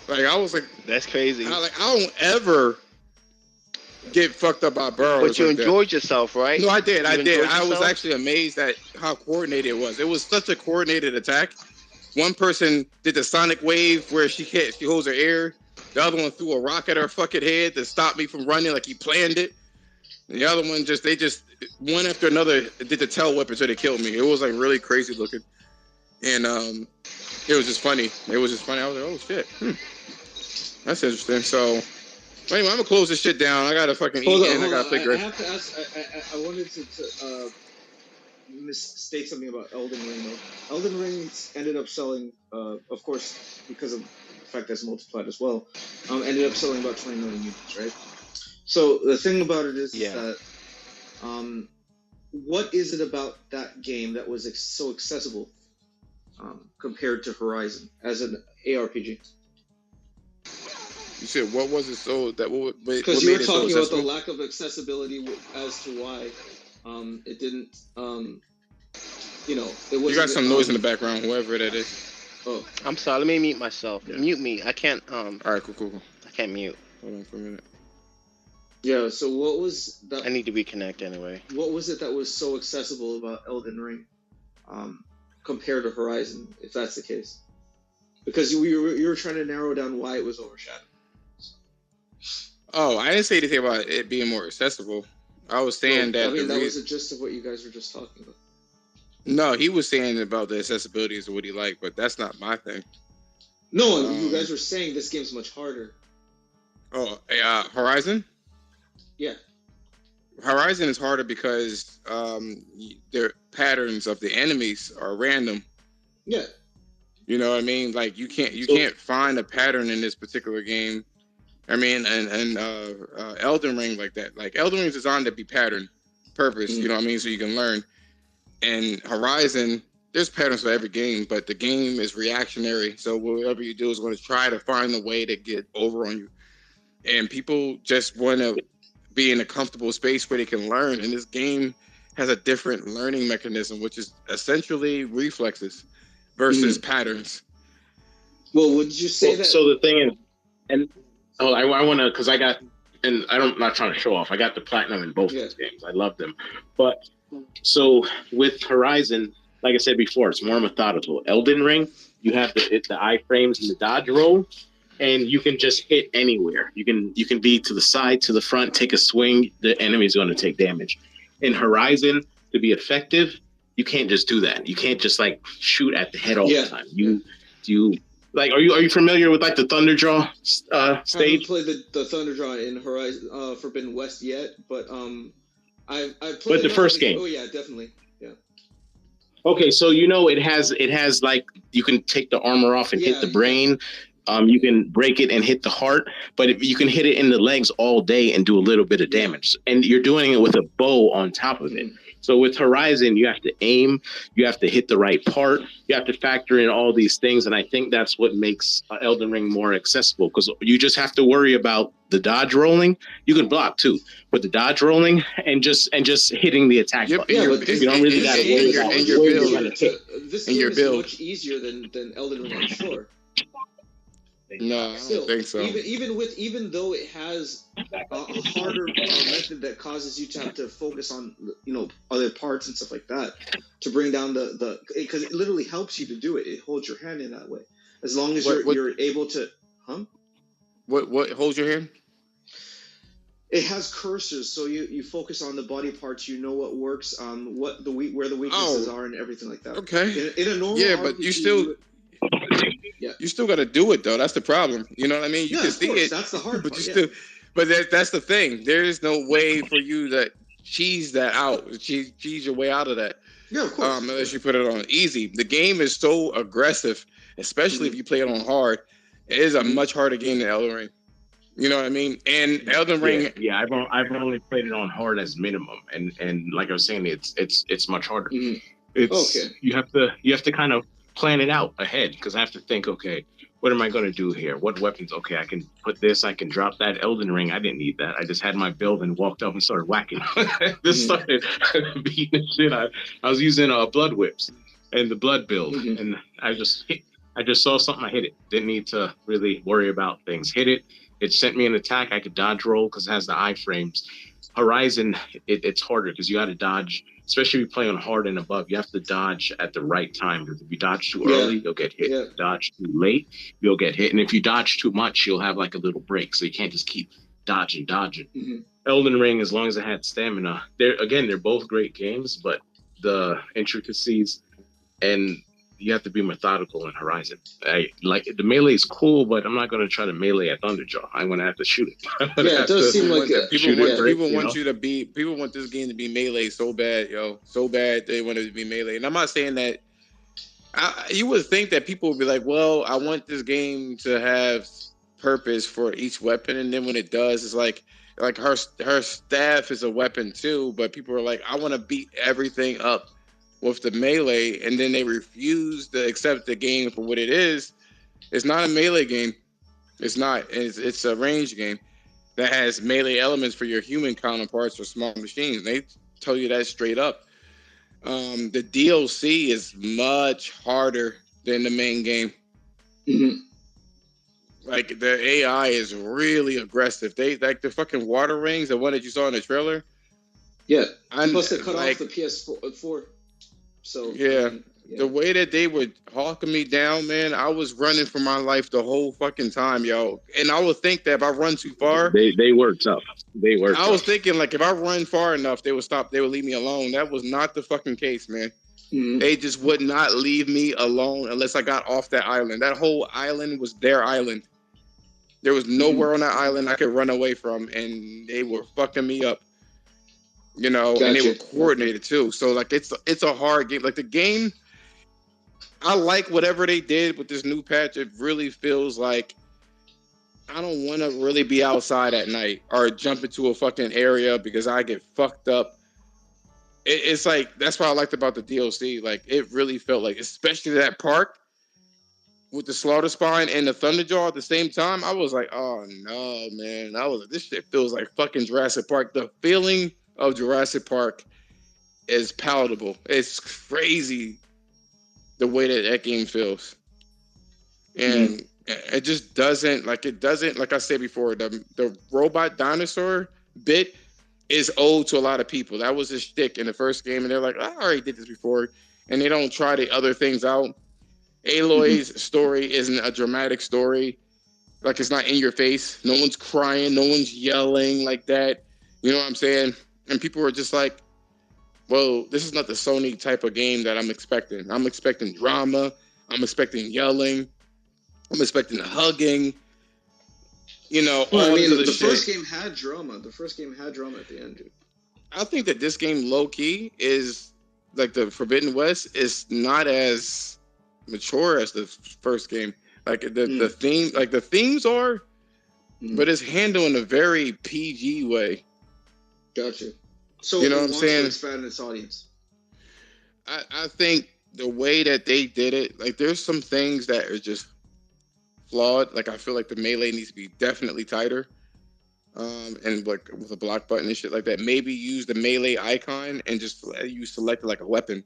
I was like, that's crazy. I don't ever get fucked up by burrows. But you enjoyed yourself, right? No, I did. You I did. enjoyed I was yourself? actually amazed at how coordinated it was. It was such a coordinated attack. One person did the sonic wave where she holds her air. The other one threw a rock at her fucking head to stop me from running, like he planned it. And the other one they just one after another did the tail whip until they killed me. It was like really crazy looking, and it was just funny. It was just funny. I was like, oh shit, that's interesting. So anyway, I'm gonna close this shit down. I gotta fucking eat and I gotta play I have to ask. I wanted to misstate something about Elden Ring though. Elden Ring ended up selling, of course, because of the fact that it's multiplied as well. Ended up selling about 20 million units, right? So the thing about it is that, what is it about that game that was so accessible compared to Horizon as an ARPG? You said what was it so that what Because you were talking so about the lack of accessibility as to why it didn't, it wasn't. You got some noise in the background, whoever that is. Oh, I'm sorry. Let me mute myself. Yeah. Mute me. I can't. All right, cool. I can't mute. Hold on for a minute. yeah. So what was that? I need to reconnect anyway. What was it that was so accessible about Elden Ring compared to Horizon, if that's the case? Because you were trying to narrow down why it was overshadowed. Oh, I didn't say anything about it being more accessible. I was saying that. I mean, that was the gist of what you guys were just talking about. No, he was saying about the accessibility is what he liked, but that's not my thing. No, you guys were saying this game's much harder. Oh, Horizon? Yeah. Horizon is harder because their patterns of the enemies are random. Yeah. You know what I mean? Like you can't find a pattern in this particular game. I mean, and Elden Ring like that. Like Elden Ring is designed to be pattern purpose. You know what I mean? So you can learn. And Horizon, there's patterns for every game, but the game is reactionary. So whatever you do is going to try to find a way to get over on you. And people just want to be in a comfortable space where they can learn. And this game has a different learning mechanism, which is essentially reflexes versus patterns. Well, would you say that? So the thing is, and I want to, because I got, and I'm not trying to show off. I got the platinum in both these games. I love them. But so with Horizon, like I said before, it's more methodical. Elden Ring, you have the iframes and the dodge roll, and you can just hit anywhere. You can be to the side, to the front, take a swing. The enemy's going to take damage. In Horizon, to be effective, you can't just do that. You can't just like shoot at the head all the time. You like, are you familiar with like the Thunderjaw stage? I haven't played the Thunderjaw in Horizon Forbidden West yet, but I played. But the first game. Oh yeah, definitely. Yeah. Okay, so it has like you can take the armor off and hit the brain. You can break it and hit the heart, but if you can hit it in the legs all day and do a little bit of damage. And you're doing it with a bow on top of it. So with Horizon, you have to aim, you have to hit the right part, you have to factor in all these things. And I think that's what makes Elden Ring more accessible, because you just have to worry about the dodge rolling. You can block too, but the dodge rolling and just hitting the attack button. Yeah, you don't really got to worry about your where build. you're going to hit. This In game your is build. much easier than Elden Ring, I'm sure. No, I don't think so. Even though it has a harder method that causes you to have to focus on other parts and stuff like that to bring down the because it literally helps you to do it. It holds your hand in that way as long as you're able to. What holds your hand? It has cursors, so you focus on the body parts. You know what works, where the weaknesses are, and everything like that. Okay. In a normal but you RPG, still. You still got to do it though. That's the problem. You know what I mean? You can see it. That's the hard but part. You still. But that's the thing. There is no way for you to cheese that out. Cheese your way out of that. Yeah, of course. Unless you put it on easy. The game is so aggressive, especially if you play it on hard. It is a much harder game than Elden Ring. You know what I mean? And Elden Ring. Yeah, I've only played it on hard as minimum, and like I was saying, it's much harder. It's you have to kind of plan it out ahead, because I have to think, okay, what am I going to do here? What weapons? Okay, I can put this, I can drop that. Elden Ring, I didn't need that. I just had my build and walked up and started whacking. Started beating the shit out. I was using blood whips and the blood build, and I just saw something, I hit it. Didn't need to really worry about things. Hit it, It sent me an attack. I could dodge roll because it has the iframes. Horizon, it's harder because you got to dodge, especially if you play on hard and above. You have to dodge at the right time. Because if you dodge too early, you'll get hit. Yeah. If you dodge too late, you'll get hit. And if you dodge too much, you'll have like a little break. So you can't just keep dodging. Mm-hmm. Elden Ring, as long as I had stamina, they're both great games, but the intricacies and you have to be methodical in Horizon. Like the melee is cool, but I'm not going to try to melee at Thunderjaw. I'm going to have to shoot it. Yeah, it does seem like people want this game to be melee so bad, yo, so bad they want it to be melee. And I'm not saying that. You would think that people would be like, well, I want this game to have purpose for each weapon, and then when it does, it's like her staff is a weapon too. But people are like, I want to beat everything up with the melee, and then they refuse to accept the game for what it is. It's not a melee game. It's not. It's a range game that has melee elements for your human counterparts or small machines. They tell you that straight up. The DLC is much harder than the main game. Mm-hmm. Like the AI is really aggressive. They like the fucking water rings, the one that you saw in the trailer. Yeah, plus they cut off the PS4. So yeah, the way that they were hawking me down, man, I was running for my life the whole fucking time, yo. And I would think that if I run too far, they were tough. I was thinking like if I run far enough, they would stop. They would leave me alone. That was not the fucking case, man. Mm-hmm. They just would not leave me alone unless I got off that island. That whole island was their island. There was nowhere on that island I could run away from, and they were fucking me up. You know, gotcha. And they were coordinated too. So like it's a hard game. Like the game, I like whatever they did with this new patch. It really feels like I don't want to really be outside at night or jump into a fucking area because I get fucked up. It's like that's what I liked about the DLC. Like it really felt like, especially that park with the Slaughter Spine and the Thunderjaw at the same time. I was like, oh no, man. This shit feels like fucking Jurassic Park. The feeling of Jurassic Park is palatable. It's crazy the way that game feels. And it just doesn't, like I said before, the robot dinosaur bit is owed to a lot of people. That was a shtick in the first game, and they're like, I already did this before, and they don't try the other things out. Aloy's story isn't a dramatic story. Like, it's not in your face. No one's crying. No one's yelling like that. You know what I'm saying? And people were just like, well, this is not the Sony type of game that I'm expecting. I'm expecting drama. I'm expecting yelling. I'm expecting hugging. You know, well, all the shit. first game had drama. The first game had drama at the end, dude. I think that this game, low-key, is, like, the Forbidden West is not as mature as the first game. Like, the theme, like, the themes are, but it's handled in a very PG way. Gotcha. So you know what I'm saying? To expand its audience. I think the way that they did it, like, there's some things that are just flawed. Like, I feel like the melee needs to be definitely tighter. And like with a block button and shit like that. Maybe use the melee icon and just you select like a weapon,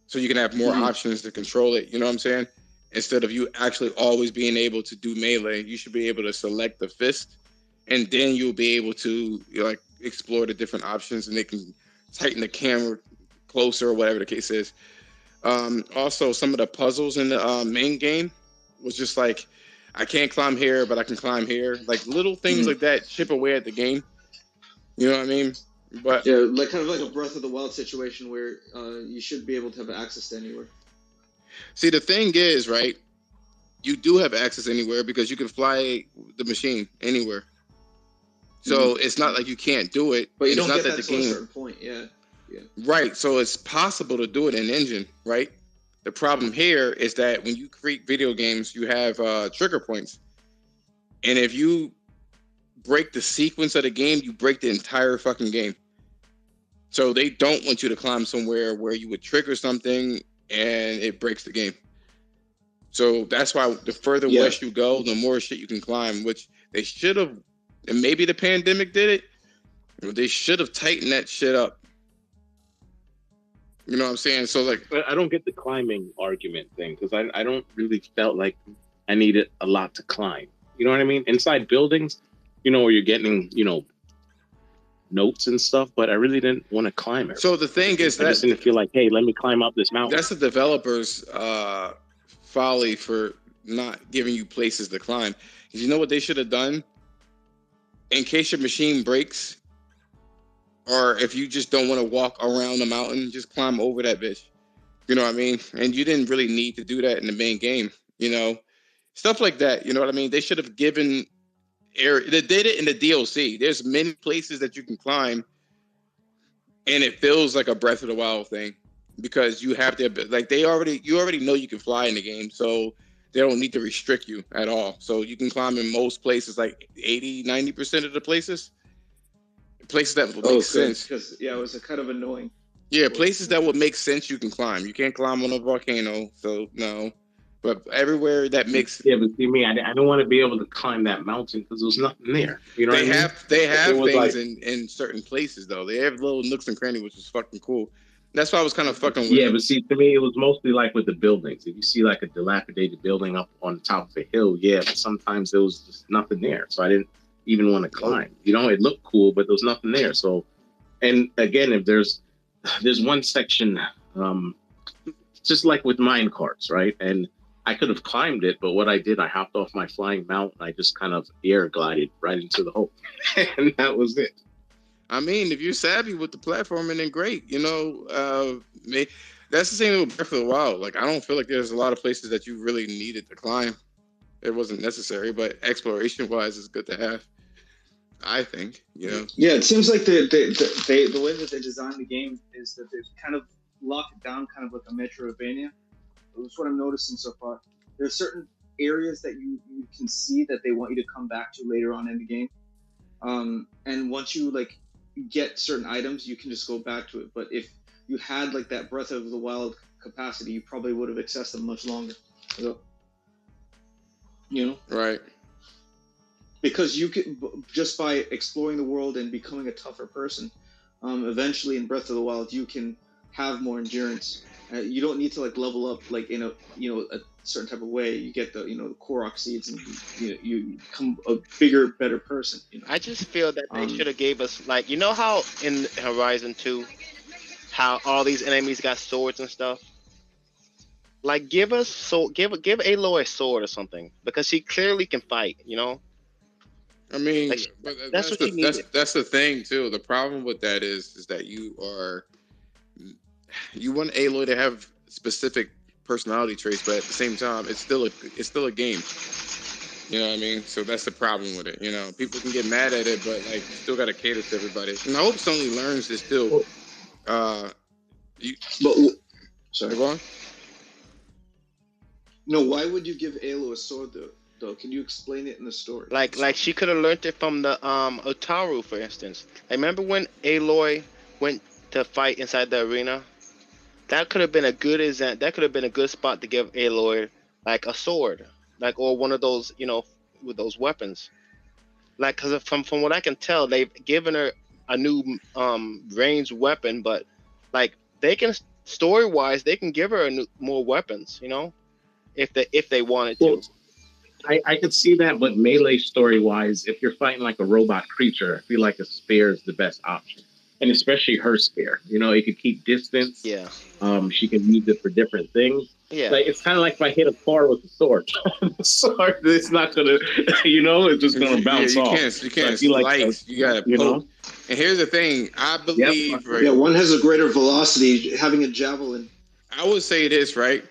so you can have more options to control it. You know what I'm saying? Instead of you actually always being able to do melee, you should be able to select the fist, and then you'll be able to like explore the different options, and they can tighten the camera closer or whatever the case is. Also, some of the puzzles in the main game was just like, I can't climb here, but I can climb here. Like little things like that chip away at the game. You know what I mean? But yeah, like kind of like a Breath of the Wild situation where you should be able to have access to anywhere. See, the thing is, right? You do have access anywhere because you can fly the machine anywhere. So it's not like you can't do it. But you it's don't not get that that the game. To a certain point, yeah. Right. So it's possible to do it in engine, right? The problem here is that when you create video games, you have trigger points. And if you break the sequence of the game, you break the entire fucking game. So they don't want you to climb somewhere where you would trigger something and it breaks the game. So that's why the further west you go, the more shit you can climb, which they should have, and maybe the pandemic did it, they should have tightened that shit up. You know what I'm saying? So like, I don't get the climbing argument thing because I don't really felt like I needed a lot to climb. You know what I mean? Inside buildings, where you're getting, notes and stuff, but I really didn't want to climb it. So the thing is I just didn't feel like, hey, let me climb up this mountain. That's the developers' folly for not giving you places to climb. Because you know what they should have done? In case your machine breaks, or if you just don't want to walk around the mountain, just climb over that bitch. You know what I mean? And you didn't really need to do that in the main game, Stuff like that, you know what I mean? They should have given they did it in the DLC. There's many places that you can climb, and it feels like a Breath of the Wild thing because you have to, like, you already know you can fly in the game, so they don't need to restrict you at all. So you can climb in most places, like 80-90% of the places that would make sense. Because it was kind of annoying. Yeah, places that would make sense you can climb. You can't climb on a volcano, so no. But everywhere that makes but see me, I don't want to be able to climb that mountain because there's nothing there. You know they what I have mean? they have things in certain places though. They have little nooks and crannies, which is fucking cool. That's why I was kind of fucking with it. But see, to me, it was mostly like with the buildings. If you see like a dilapidated building up on top of a hill, but sometimes there was just nothing there, so I didn't even want to climb. It looked cool, but there was nothing there. So, and again, if there's one section, just like with mine carts, right? And I could have climbed it, but what I did, I hopped off my flying mount and I just kind of air glided right into the hole. And that was it. I mean, if you're savvy with the platforming, then great. That's the same with Breath of the Wild. Like, I don't feel like there's a lot of places that you really needed to climb. It wasn't necessary, but exploration-wise, it's good to have. I think, Yeah, it seems like the way that they designed the game is that they've kind of locked it down, kind of like a Metroidvania. That's what I'm noticing so far. There's certain areas that you can see that they want you to come back to later on in the game. And once you like get certain items, you can just go back to it. But if you had like that Breath of the Wild capacity, you probably would have accessed them much longer. So, Right. Because you can, just by exploring the world and becoming a tougher person, eventually in Breath of the Wild, you can have more endurance. You don't need to like level up like in a certain type of way. You get the the Korok seeds and you become a bigger, better person. I just feel that they should have gave us like how in Horizon 2, how all these enemies got swords and stuff. Like give Aloy a sword or something because she clearly can fight. I mean, like, that's what you need. That's the thing too. The problem with that is that you want Aloy to have specific personality traits, but at the same time, it's still a game. You know what I mean? So that's the problem with it. People can get mad at it, but like you still got to cater to everybody. And I hope Sony learns this too. Sorry, go on. No, why would you give Aloy a sword though? Can you explain it in the story? Like she could have learned it from the Otaru, for instance. I remember when Aloy went to fight inside the arena. That could have been a good example. That could have been a good spot to give Aloy like a sword, like or one of those with those weapons. Like, cause from what I can tell, they've given her a new ranged weapon, but like they can story-wise, they can give her more weapons. If they wanted to. I could see that, but melee story-wise, if you're fighting like a robot creature, I feel like a spear is the best option. And especially her spear. It could keep distance. Yeah. She can use it for different things. Yeah. Like, it's kind of like if I hit a car with a sword. Sword, it's not going to, it's just going to bounce off. You can't slice. You got to poke. And here's the thing. I believe... Right, one has a greater velocity, having a javelin. I would say this, right?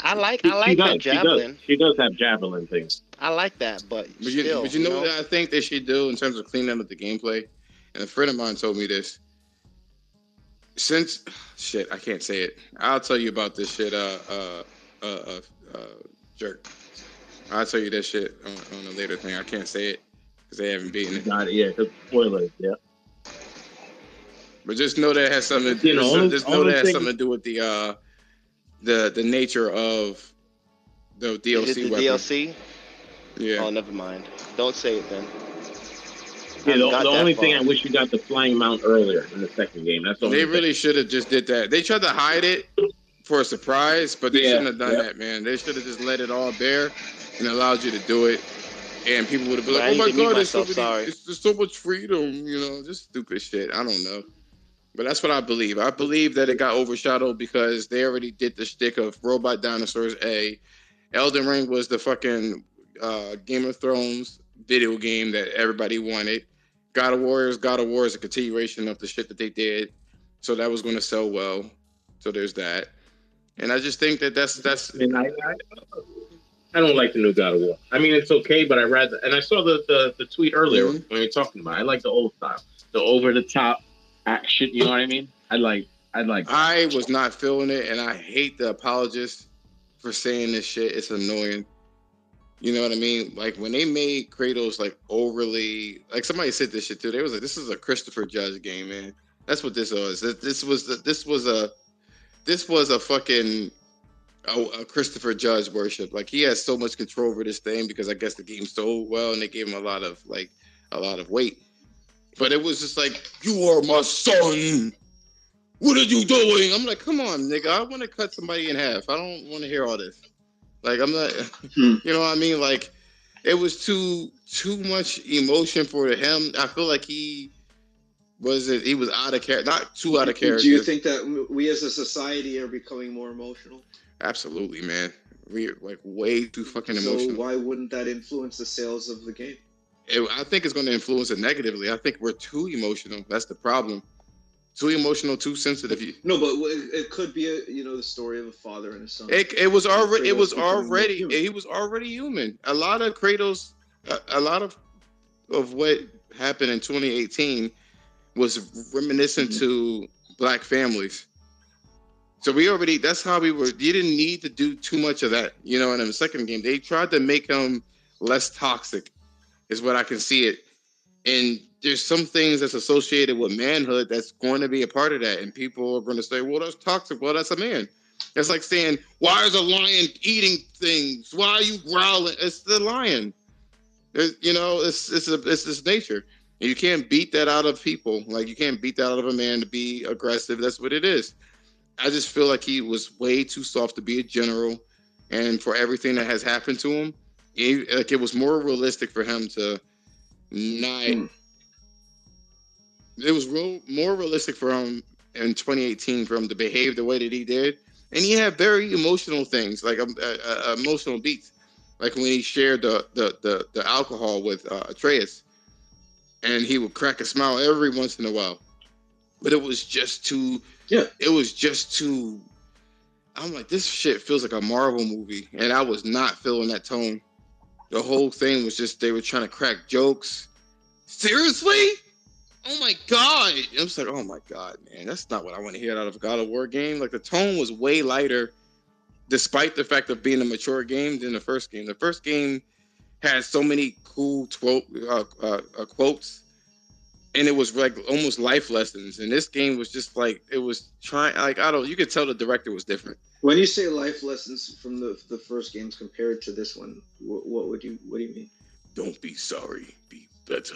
I like that javelin. She does have javelin things. I like that, but you know what I think they should do in terms of cleaning up the gameplay? And a friend of mine told me this. I can't say it. I'll tell you about this shit. Jerk. I'll tell you that shit on a later thing. I can't say it because they haven't beaten it. Got it. Yeah, because spoilers. Yeah. But just know that it has something. Something to do with the nature of the DLC weapon. DLC? Yeah. Oh, never mind. Don't say it then. Yeah, the only thing I wish you got the flying mount earlier in the second game. That's the only They really should have just did that. They tried to hide it for a surprise, but they shouldn't have done that, man. They should have just let it all bare and allowed you to do it. and people would have been But like, I "Oh need my to mute God, myself. Sorry. there's so much freedom," just stupid shit. I don't know, but that's what I believe. I believe that it got overshadowed because they already did the shtick of robot dinosaurs. Elden Ring was the fucking Game of Thrones video game that everybody wanted. God of War is a continuation of the shit that they did, so that was going to sell well. So there's that, and I just think that that's. I mean, I don't like the new God of War. I mean, it's okay, but I rather. And I saw the tweet earlier when we were talking about it. I like the old style, the over the top action. You know what I mean? I like. I was not feeling it, and I hate the apologists for saying this shit. It's annoying. You know what I mean? Like when they made Kratos like overly, like somebody said this shit too. They was like, "This is a Christopher Judge game, man." That's what this was. This was a fucking a Christopher Judge worship. Like he has so much control over this thing because I guess the game sold well and they gave him a lot of weight. But it was just like, "You are my son. What are you doing?" I'm like, "Come on, nigga. I want to cut somebody in half. I don't want to hear all this." Like I'm not, you know what I mean? Like it was too much emotion for him. I feel like he was out of character, not too out of character. Do you think that we as a society are becoming more emotional? Absolutely, man. We're like way too fucking emotional. So why wouldn't that influence the sales of the game? I think it's going to influence it negatively. I think we're too emotional. That's the problem. Too emotional, too sensitive. No, but it could be the story of a father and a son. He was already human. A lot of Kratos, a lot of what happened in 2018 was reminiscent to Black families. So that's how we were. You didn't need to do too much of that. And in the second game, they tried to make him less toxic, is what I can see it. And there's some things that's associated with manhood that's going to be a part of that. And people are going to say, "Well, that's toxic." Well, that's a man. It's like saying, "Why is a lion eating things? Why are you growling?" It's the lion. It's this nature. And you can't beat that out of people. Like you can't beat that out of a man to be aggressive. That's what it is. I just feel like he was way too soft to be a general. And for everything that has happened to him, it was more realistic for him to not. It was more realistic for him in 2018 for him to behave the way that he did, and he had very emotional things, like emotional beats, like when he shared the alcohol with Atreus, and he would crack a smile every once in a while, but it was just too. Yeah, it was just too. I'm like, this shit feels like a Marvel movie, and I was not feeling that tone. The whole thing was just they were trying to crack jokes. Seriously? Oh my God. I'm just like, oh my God, man. That's not what I want to hear out of a God of War game. Like the tone was way lighter, despite the fact of being a mature game than the first game. The first game had so many cool quotes, and it was like almost life lessons. And this game was just like, it was trying, like, you could tell the director was different. When you say life lessons from the first games compared to this one, what do you mean? Don't be sorry, be better.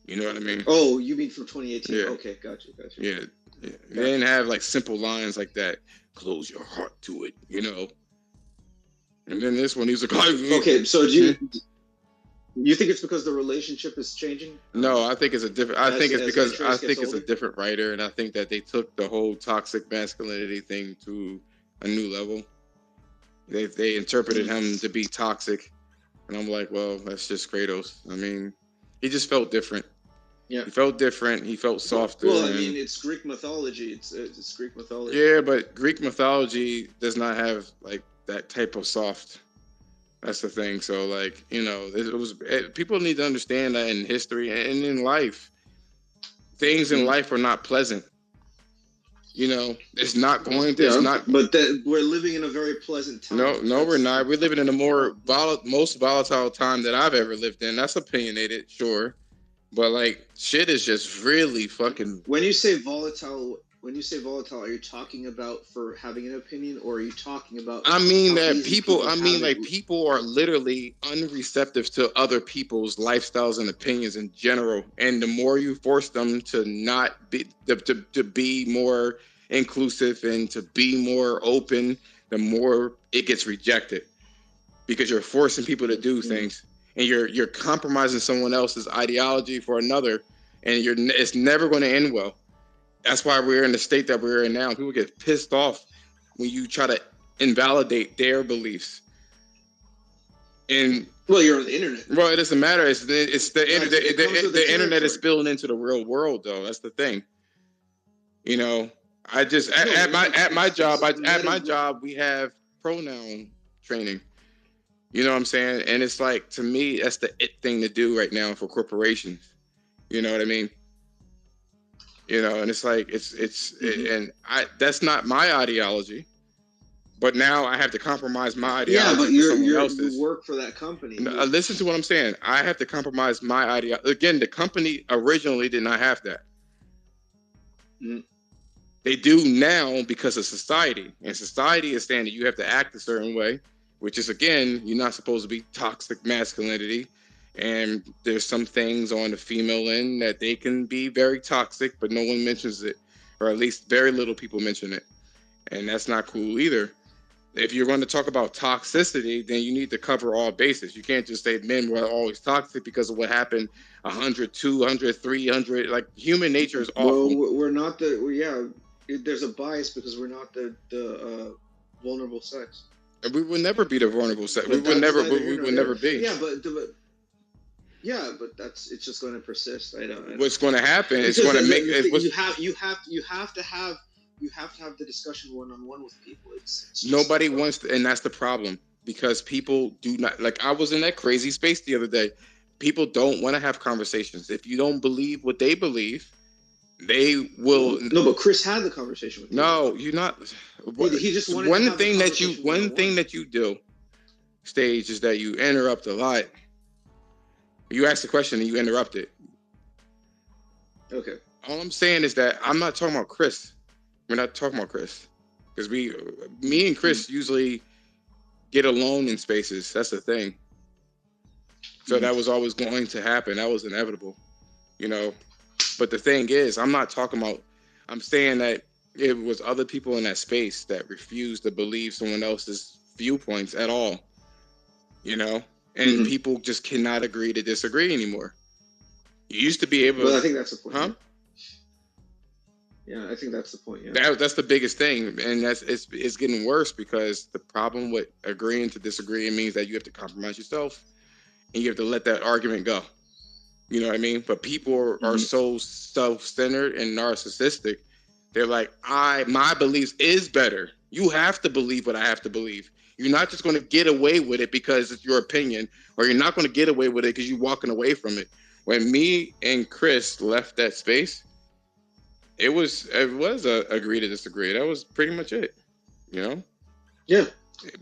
You know what I mean? Oh, you mean from 2018? Yeah. Okay, gotcha. Yeah. They didn't have like simple lines like that. Close your heart to it, And then this one, he's like, okay. So do you think it's because the relationship is changing? No, I think it's a different. I think it's a different writer, and I think that they took the whole toxic masculinity thing to a new level. They interpreted him to be toxic, and I'm like, well, that's just Kratos. I mean, he just felt different. Yeah, he felt different. He felt softer. Well, I mean, it's Greek mythology. It's Greek mythology. Yeah, but Greek mythology does not have like that type of soft. That's the thing. So, like, people need to understand that in history and in life, things in life are not pleasant. It's not going to. It's not. But we're living in a very pleasant time. No, we're not. We're living in a most volatile time that I've ever lived in. That's opinionated, sure. But like shit is just really fucking. When you say volatile, are you talking about for having an opinion, or are you talking about? I mean that people. People are literally unreceptive to other people's lifestyles and opinions in general. And the more you force them to not be to be more inclusive and to be more open, the more it gets rejected because you're forcing people to do things. and you're compromising someone else's ideology for another, and it's never going to end well. That's why we're in the state that we're in now. People get pissed off when you try to invalidate their beliefs. And well, you're on the internet. Well, it doesn't matter. It's the internet is spilling into the real world, though. That's the thing. You know, I just at my job we have pronoun training. You know what I'm saying? And it's like, to me, that's the it thing to do right now for corporations. You know what I mean? You know, and it's like and that's not my ideology. But now I have to compromise my ideology. Yeah, but you work for that company. Listen to what I'm saying. I have to compromise my ideology. Again, the company originally did not have that. Mm. They do now because of society. And society is saying that you have to act a certain way, which is, again, you're not supposed to be toxic masculinity. And there's some things on the female end that they can be very toxic, but no one mentions it. Or at least very little people mention it. And that's not cool either. If you're going to talk about toxicity, then you need to cover all bases. You can't just say men were always toxic because of what happened 100, 200, 300. Like, human nature is awful. Well, we're not there's a bias because we're not the vulnerable sex. And we will never be the vulnerable sex. We will never be. Yeah, but it's just going to persist. I know. What's going to happen is going to make you have to have the discussion one-on-one with people. It's nobody wants to, and that's the problem, because people do not, like, I was in that crazy space the other day. People don't want to have conversations. If you don't believe what they believe, they will. No, but Chris had the conversation with you. No, you're not. He just wanted one thing that you do, Stage, is that you interrupt a lot. You ask a question and you interrupt it. Okay. All I'm saying is that I'm not talking about Chris. We're not talking about Chris, because me and Chris usually get alone in spaces. That's the thing. So that was always going to happen. That was inevitable, you know. But the thing is, I'm saying that it was other people in that space that refused to believe someone else's viewpoints at all, you know. And people just cannot agree to disagree anymore. You used to be able to. Well, I think that's the point. Huh? Yeah, I think that's the point. Yeah. That's the biggest thing, and it's getting worse, because the problem with agreeing to disagree, it means that you have to compromise yourself, and you have to let that argument go. You know what I mean? But people are so self-centered and narcissistic. They're like, my beliefs is better. You have to believe what I have to believe. You're not just going to get away with it because it's your opinion, or you're not going to get away with it because you're walking away from it. When me and Chris left that space, it was a agree to disagree. That was pretty much it, you know. Yeah,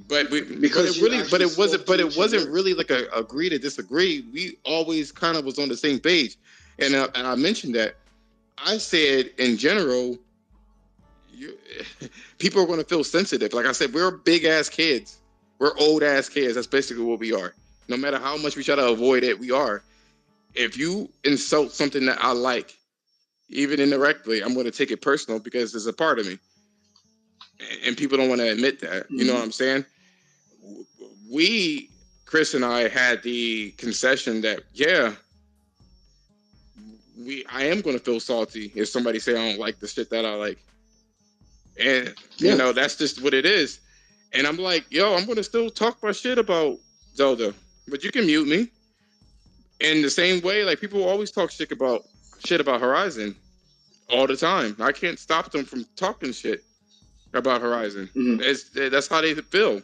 but it wasn't really like a agree to disagree. We always kind of was on the same page, and I mentioned that. I said in general, people are going to feel sensitive. Like I said, we're big ass kids. We're old ass kids. That's basically what we are. No matter how much we try to avoid it, we are. If you insult something that I like, even indirectly, I'm going to take it personal because it's a part of me. And people don't want to admit that. You know what I'm saying? Chris and I had the concession that, I am going to feel salty if somebody say I don't like the shit that I like. And, you know, that's just what it is. And I'm like, I'm going to still talk my shit about Zelda, but you can mute me. In the same way, like, people always talk shit about Horizon all the time. I can't stop them from talking shit about Horizon. That's how they feel.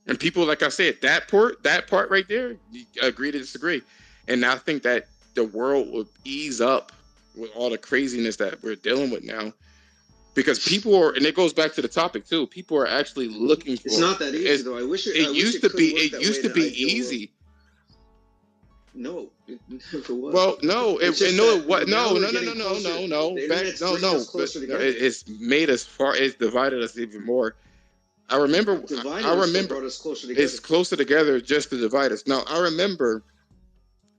And people, like I said, that part right there, you agree to disagree. And I think that the world will ease up with all the craziness that we're dealing with now. Because people are, and it goes back to the topic too, people are actually looking for. It's not that easy though. I wish it used to be. It used to be easy. No, it never was. Well, no, It's made us far. It's divided us even more. I remember. Brought us closer together. It's closer together just to divide us. Now, I remember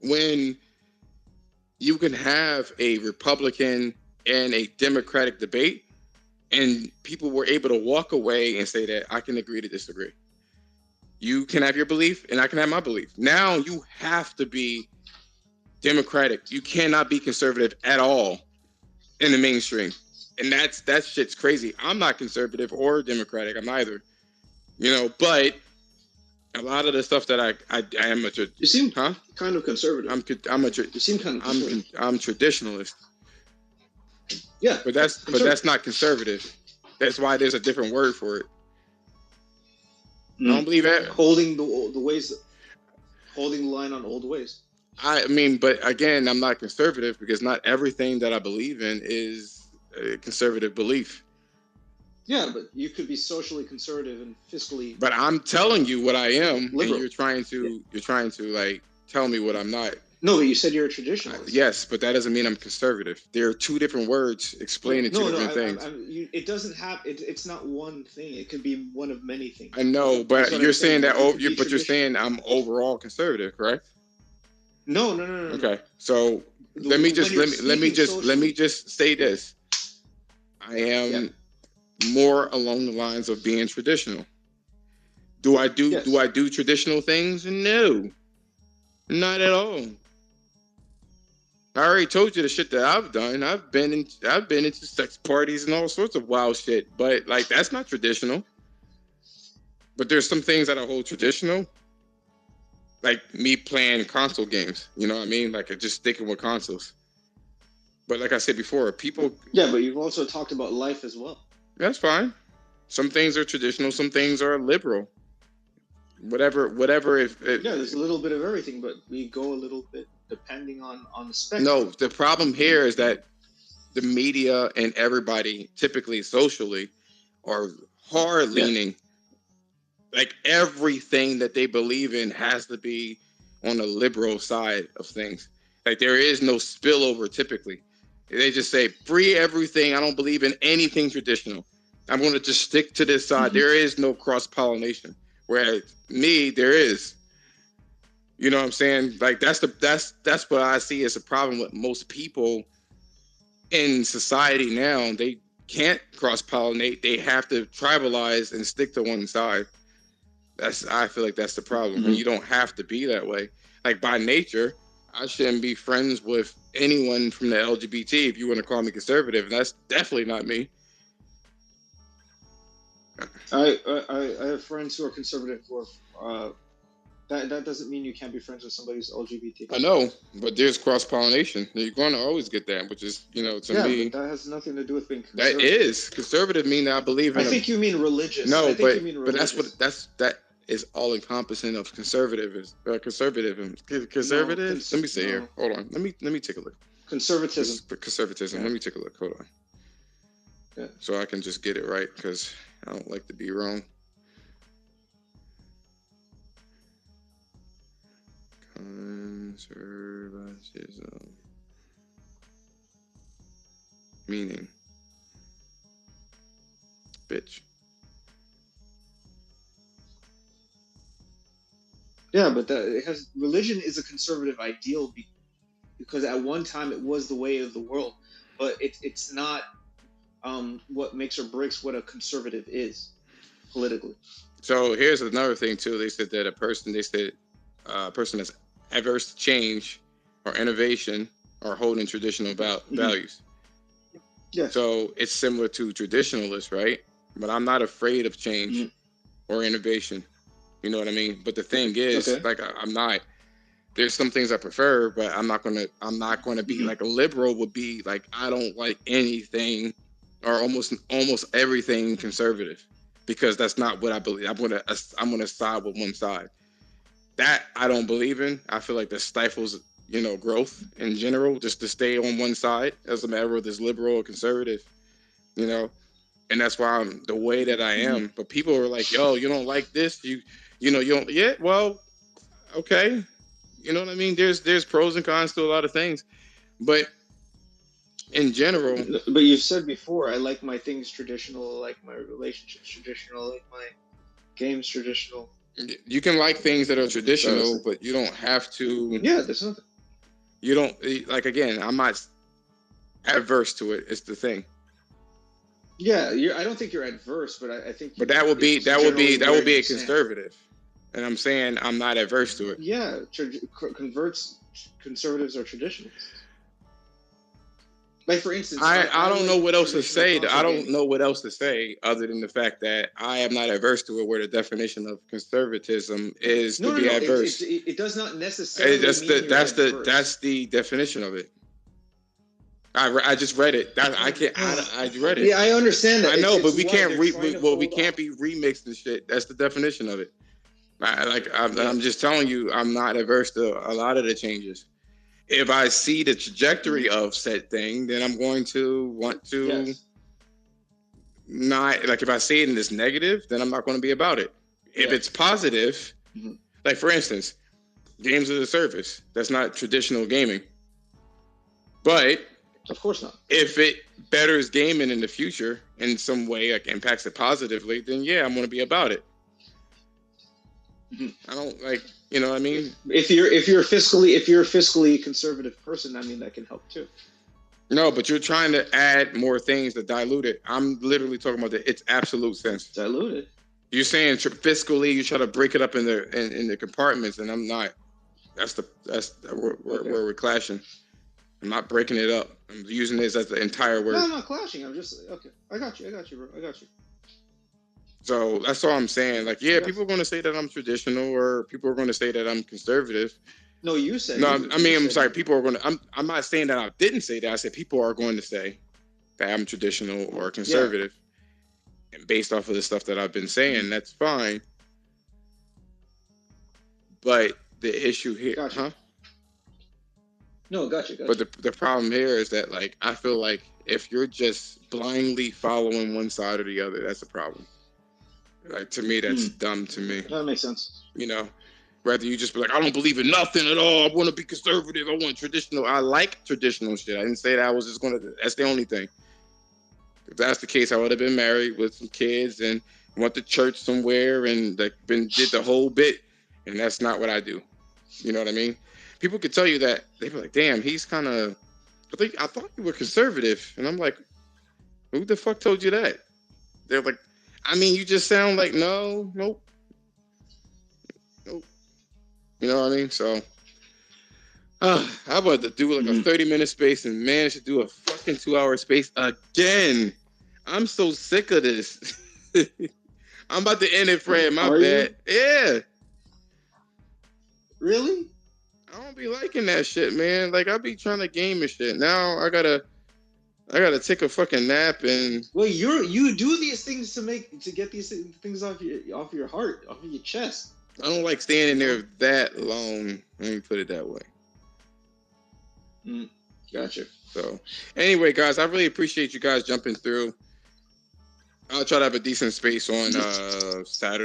when you can have a Republican and a Democratic debate, and people were able to walk away and say that I can agree to disagree. You can have your belief, and I can have my belief. Now you have to be democratic. You cannot be conservative at all in the mainstream, and that shit's crazy. I'm not conservative or democratic. I'm neither. But a lot of the stuff that I am a you seem kind of conservative. You seem kind of conservative. I'm traditionalist. Yeah, but that's not conservative. That's why there's a different word for it. I don't believe that. Holding the line on old ways. I mean, but again, I'm not conservative because not everything that I believe in is a conservative belief. Yeah, but you could be socially conservative and fiscally. But I'm telling you what I am, liberal. And you're trying to like tell me what I'm not. No, but you said you're a traditionalist. Yes, but that doesn't mean I'm conservative. There are two different words explaining two different things. It doesn't have. It's not one thing. It could be one of many things. I know, but you're saying that. But you're saying I'm overall conservative, correct? No. Okay, so let me just say this. I am more along the lines of being traditional. Do I do traditional things? No, not at all. I already told you the shit that I've done. I've been into sex parties and all sorts of wild shit, but like that's not traditional. But there's some things that I hold traditional, like me playing console games. You know what I mean? Like just sticking with consoles. But like I said before, people. Yeah, but you've also talked about life as well. That's fine. Some things are traditional. Some things are liberal. Whatever. There's a little bit of everything, but we go a little bit depending on the spectrum. No, the problem here is that the media and everybody, typically socially, are hard leaning. Like everything that they believe in has to be on the liberal side of things. Like there is no spillover typically. They just say free everything. I don't believe in anything traditional. I'm going to just stick to this side. Mm-hmm. There is no cross-pollination. Whereas me, there is. You know what I'm saying? Like that's what I see as a problem with most people in society now. They can't cross-pollinate. They have to tribalize and stick to one side. I feel like that's the problem. Mm-hmm. And you don't have to be that way. Like by nature, I shouldn't be friends with anyone from the LGBT if you want to call me conservative. And that's definitely not me. I have friends who are conservative who are that doesn't mean you can't be friends with somebody who's LGBT. I know, but there's cross-pollination. You're going to always get that, which is, to me. But that has nothing to do with being conservative. That is. Conservative mean that I believe in I think you mean religious. No, but that is all encompassing of conservatism. Conservative? Let me see here. Hold on. Let me take a look. Conservatism. Conservatism. Yeah. Let me take a look. Hold on. Yeah. So I can just get it right because I don't like to be wrong. Conservatism. Meaning. Bitch. Yeah, but religion is a conservative ideal because at one time it was the way of the world, but it's not what makes or breaks what a conservative is politically. So here's another thing too. They said that a person that's averse to change or innovation are holding traditional values. Yeah. So it's similar to traditionalists, right? But I'm not afraid of change or innovation. You know what I mean? But the thing is, I'm not. There's some things I prefer, but I'm not gonna be like a liberal would be like. I don't like anything or almost everything conservative because that's not what I believe. I'm gonna side with one side. That I don't believe in. I feel like that stifles, growth in general, just to stay on one side as a matter of this liberal or conservative, and that's why I'm the way that I am. But people are like, yo, you don't like this? You don't, yeah, well, okay. You know what I mean? There's pros and cons to a lot of things. But in general. But you've said before, I like my things traditional, I like my relationships traditional, I like my games traditional. You can like things that are traditional, but you don't have to. Yeah, there's nothing. You don't like. Again, I'm not adverse to it. It's the thing. Yeah, I don't think you're adverse, but I think. But that would be a conservative. And I'm saying I'm not adverse to it. Yeah, converts conservatives or traditionalists. Like for instance, I don't know what else to say. I don't gaming. know what else to say other than the fact that I am not adverse to it. Where the definition of conservatism is to be adverse. It does not necessarily that's mean that's adverse. the definition of it. I just read it. I read it. Yeah, I understand that. I know, but we can't be remixed and shit. That's the definition of it. I'm just telling you, I'm not adverse to a lot of the changes. If I see the trajectory of said thing, then I'm going to want to not, like, if I see it in this negative, then I'm not going to be about it. If it's positive, like for instance, games as a service, that's not traditional gaming. But of course not. If it betters gaming in the future in some way, like impacts it positively, then yeah, I'm going to be about it. I don't like, you know what I mean? If you're a fiscally conservative person, I mean that can help too. No, but you're trying to add more things to dilute it. I'm literally talking about its absolute sense. Diluted. You're saying fiscally, you try to break it up in the compartments, and I'm not. That's where we're clashing. I'm not breaking it up. I'm using this as the entire word. No, I'm not clashing. I'm just okay. I got you, bro. I got you. So that's all I'm saying. Like, yeah, people are going to say that I'm traditional, or people are going to say that I'm conservative. No, you said. No, I'm sorry. People are going to. I'm not saying that I didn't say that. I said people are going to say that I'm traditional or conservative, and based off of the stuff that I've been saying, that's fine. But the issue here, gotcha. No, gotcha. But the problem here is that, like, I feel like if you're just blindly following one side or the other, that's a problem. Like, to me, that's dumb to me. That makes sense. You know, rather you just be like, I don't believe in nothing at all. I want to be conservative. I want traditional. I like traditional shit. I didn't say that I was just going to, that's the only thing. If that's the case, I would have been married with some kids and went to church somewhere and like did the whole bit. And that's not what I do. You know what I mean? People could tell you that. They'd be like, damn, he's kind of, I thought you were conservative. And I'm like, who the fuck told you that? They're like, I mean, you just sound like, nope. You know what I mean? So, I wanted to do like a 30-minute space and managed to do a fucking 2-hour space again. I'm so sick of this. I'm about to end it, Fred. My bad. Yeah. Really? I don't be liking that shit, man. Like, I be trying to game and shit. Now I gotta take a fucking nap and. Well, you do these things to get these things off your heart, off of your chest. I don't like standing there that long. Let me put it that way. Gotcha. So, anyway, guys, I really appreciate you guys jumping through. I'll try to have a decent space on Saturday.